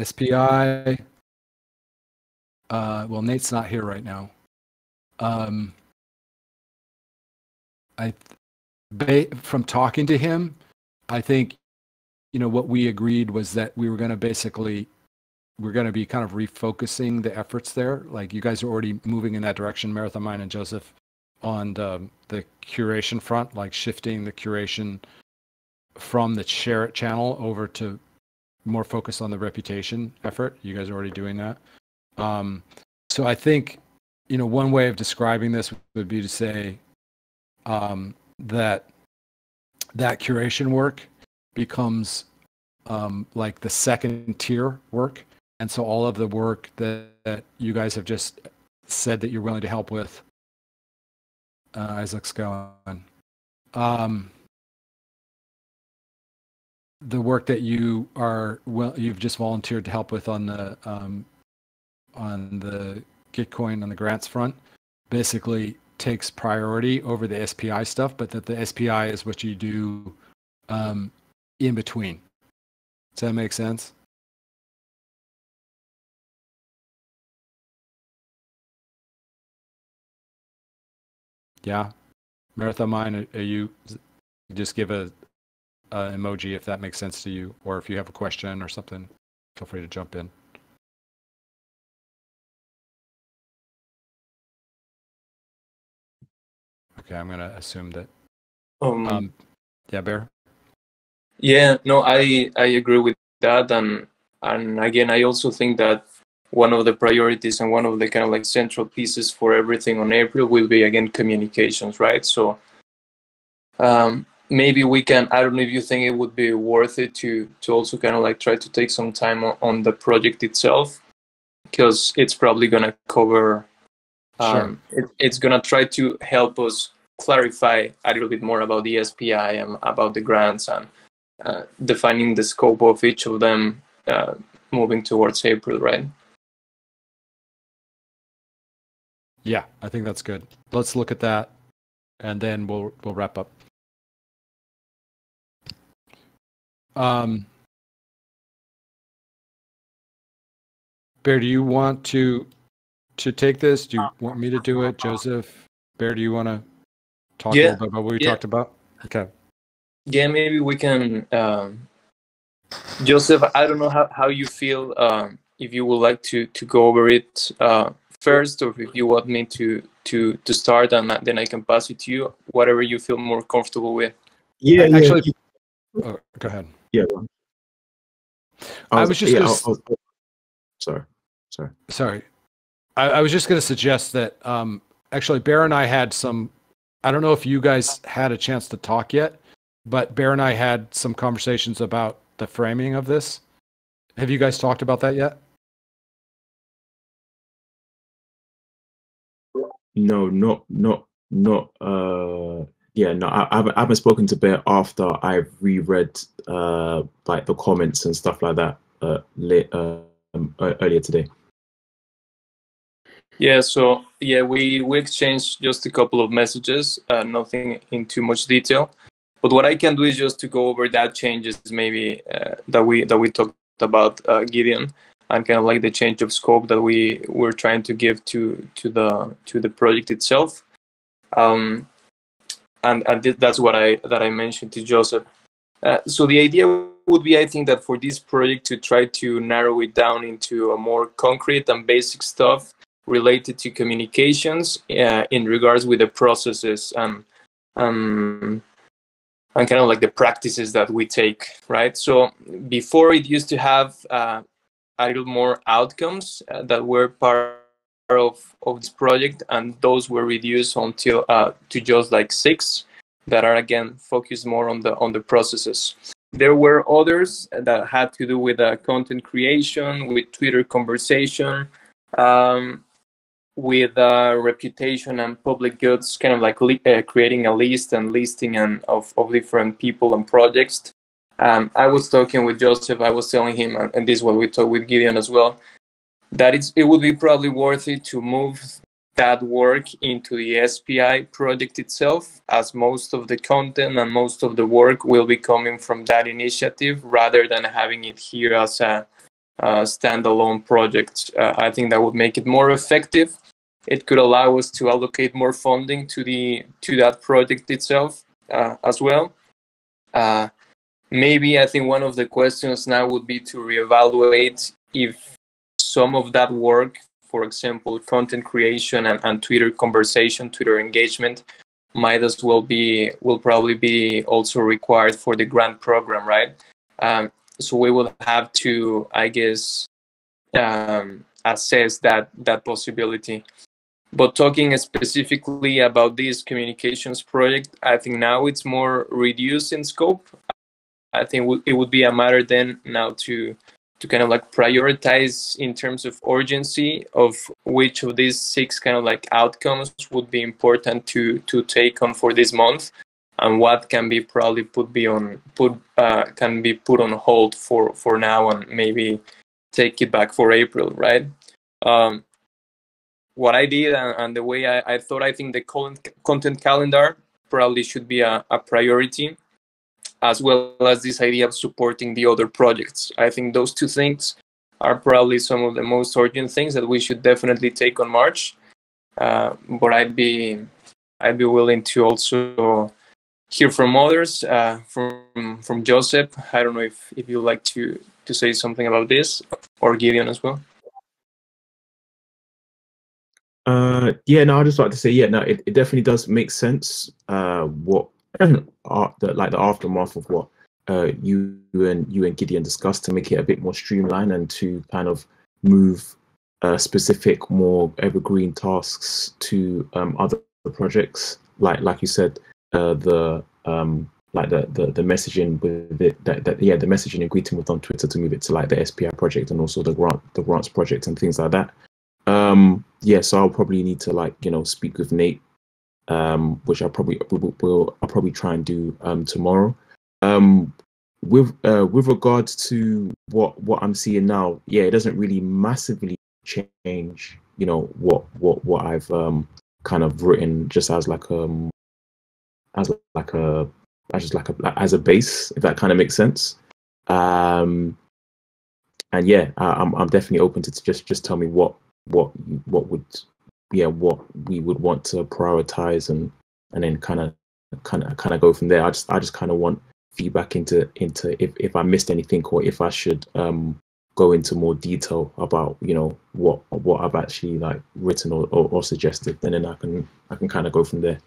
SPI. Well, Nate's not here right now. From talking to him, I think, what we agreed was that we're going to be kind of refocusing the efforts there. Like, you guys are already moving in that direction, Marathon Mine and Joseph, on the curation front, like shifting the curation from the share it channel over to more focus on the reputation effort. You guys are already doing that. So I think, one way of describing this would be to say that curation work becomes like the second tier work. And so all of the work that you guys have just said that you're willing to help with, Isaac's going. The work that you've just volunteered to help with on the Gitcoin on the grants front basically takes priority over the SPI stuff, but that the SPI is what you do in between. Does that make sense? Yeah. Marathon Mine, you just give a emoji if that makes sense to you, or if you have a question or something, feel free to jump in. Okay, I'm gonna assume that. Yeah, Bear. Yeah, no, I agree with that, and again, I also think that one of the priorities and one of the kind of like central pieces for everything on April will be, again, communications, right? So maybe we can, I don't know if you think it would be worth it to also kind of like try to take some time on the project itself, because it's probably going to cover, Sure. It's going to try to help us clarify a little bit more about the SPI and about the grants, and defining the scope of each of them moving towards April, right? Yeah, I think that's good. Let's look at that, and then we'll wrap up. Bear, do you want to take this? Do you want me to do it, Joseph? Bear, do you want to talk a little bit about what we talked about? Okay. Yeah, maybe we can. Joseph, I don't know how you feel. If you would like to go over it first, or if you want me to start, and then I can pass it to you. Whatever you feel more comfortable with. Yeah, actually. Oh, go ahead. Yeah. I was just. Sorry. I was just going to suggest that actually Bear and I had some. I don't know if you guys had a chance to talk yet, but Bear and I had some conversations about the framing of this. Have you guys talked about that yet? No, yeah, no, I haven't spoken to Bear after I've reread like the comments and stuff like that earlier today. Yeah, so yeah, we exchanged just a couple of messages, nothing in too much detail. But what I can do is just to go over that changes maybe that we talked about, Gideon, and kind of like the change of scope that we were trying to give to the project itself. And that's what I mentioned to Joseph. So the idea would be, I think, that for this project to try to narrow it down into a more concrete and basic stuff related to communications in regards with the processes and kind of like the practices that we take, right? So before it used to have a little more outcomes that were part of this project, and those were reduced until to just like 6 that are again focused more on the processes. There were others that had to do with content creation, with Twitter conversation, with reputation and public goods, kind of like creating a list and listing of different people and projects. I was talking with Joseph, I was telling him, and this is what we talked with Gideon as well, that it would be probably worth it to move that work into the SPI project itself, as most of the content and most of the work will be coming from that initiative rather than having it here as a standalone project. I think that would make it more effective. It could allow us to allocate more funding to that project itself as well. Maybe I think one of the questions now would be to reevaluate if some of that work, for example, content creation and Twitter conversation, Twitter engagement, will probably be also required for the grant program, right? So we will have to, I guess, assess that possibility. But talking specifically about this communications project, I think now it's more reduced in scope. I think it would be a matter then now to kind of like prioritize in terms of urgency of which of these 6 kind of like outcomes would be important to take on for this month, and what can be probably put on hold for now, and maybe take it back for April, right? What I did and the way I thought, I think the content calendar probably should be a priority, as well as this idea of supporting the other projects. I think those 2 things are probably some of the most urgent things that we should definitely take on March. But I'd be willing to also hear from others, from Joseph. I don't know if you'd like to say something about this, or Gideon as well. Yeah, no, I just like to say, yeah, no, it definitely does make sense. What the aftermath of what you and Gideon discussed, to make it a bit more streamlined and to kind of move specific, more evergreen tasks to other projects, like you said, the messaging with it, the messaging and greeting with on Twitter, to move it to like the SPI project, and also the grants project and things like that. Yeah, so I'll probably need to speak with Nate, which I'll probably try and do tomorrow. With regards to what I'm seeing now, yeah, it doesn't really massively change, what I've kind of written just as a base, if that kind of makes sense. And yeah, I'm definitely open to just tell me what we would want to prioritize, and then kind of go from there. I just kind of want feedback into if I missed anything, or if I should go into more detail about what I've actually like written or suggested, and then I can kind of go from there.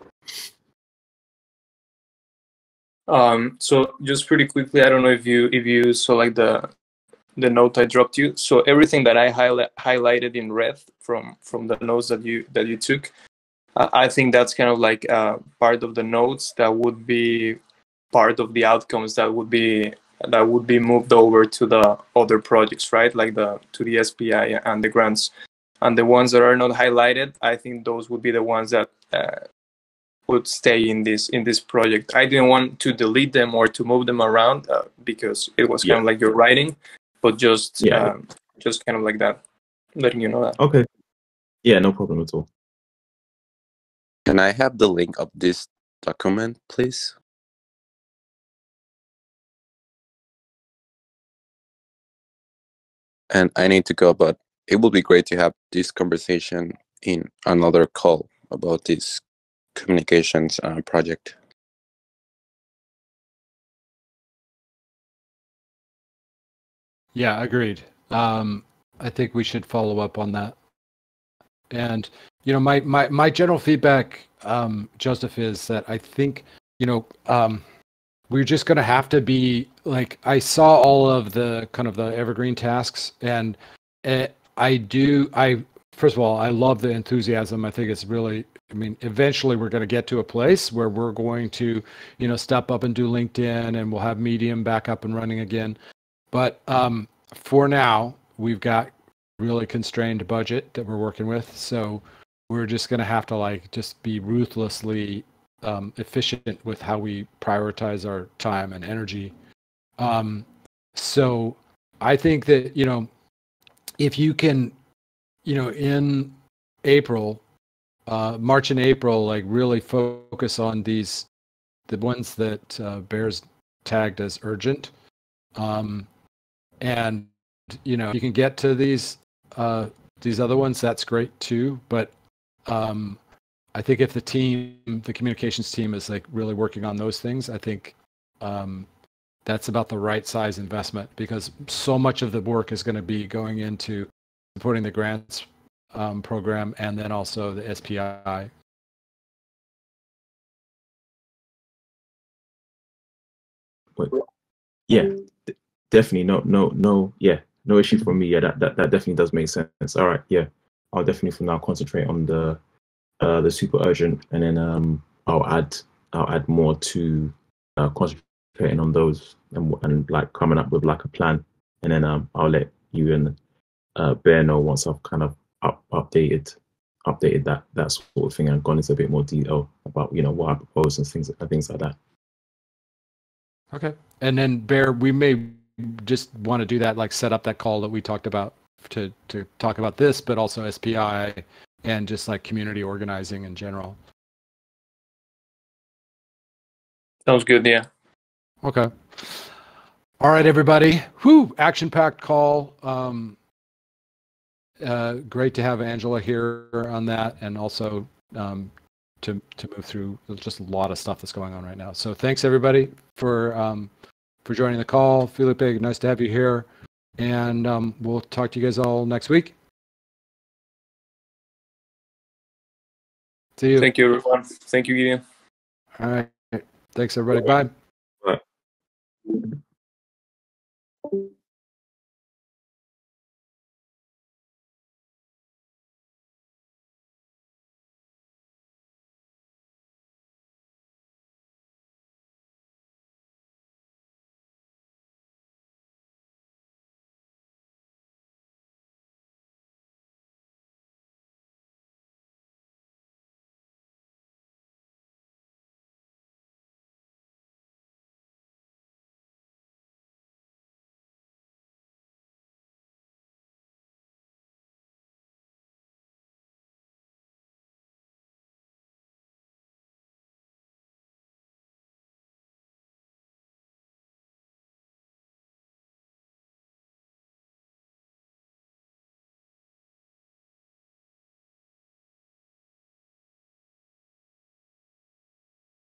So just pretty quickly, I don't know if you saw like the note I dropped you. So everything that I highlighted in red from the notes that you took, I think that's kind of like part of the notes that would be part of the outcomes that would be moved over to the other projects, right? Like to the SPI and the grants. and the ones that are not highlighted, I think those would be the ones that would stay in this project. I didn't want to delete them or to move them around because it was kind of like you're writing, but just kind of like that, letting you know that. Okay. Yeah, no problem at all. Can I have the link of this document, please? And I need to go, but it will be great to have this conversation in another call about this communications project. Yeah, agreed. I think we should follow up on that. And my general feedback, Joseph, is that I think we're just going to have to be like, I saw all of the kind of the evergreen tasks, and first of all, I love the enthusiasm. I think it's really, eventually we're going to get to a place where we're going to, step up and do LinkedIn, and we'll have Medium back up and running again. But for now, we've got really constrained budget that we're working with. So we're just going to have to just be ruthlessly efficient with how we prioritize our time and energy. So I think that, if you can, in April, March and April, really focus on the ones that Bear's tagged as urgent. And, you can get to these other ones, that's great too. But I think if the communications team is really working on those things, I think that's about the right size investment, because so much of the work is going to be going into supporting the grants program and then also the SPI. Yeah, definitely. No issue for me. Yeah, that definitely does make sense. All right, yeah, I'll definitely for now concentrate on the super urgent, and then I'll add more to concentrating on those and coming up with a plan, and then I'll let you and Bear know once I've kind of updated that sort of thing and gone into a bit more detail about what I propose and things like that. Okay, and then Bear, we may just want to do that, set up that call that we talked about to talk about this, but also SPI and just community organizing in general. Sounds good, yeah. Okay. All right, everybody. Whew, action-packed call. Great to have Angela here on that, and also to move through just a lot of stuff that's going on right now. So thanks everybody for joining the call. Felipe, nice to have you here, and we'll talk to you guys all next week. See you. Thank you, everyone. Thank you, Gideon. All right. Thanks, everybody. Bye. Bye.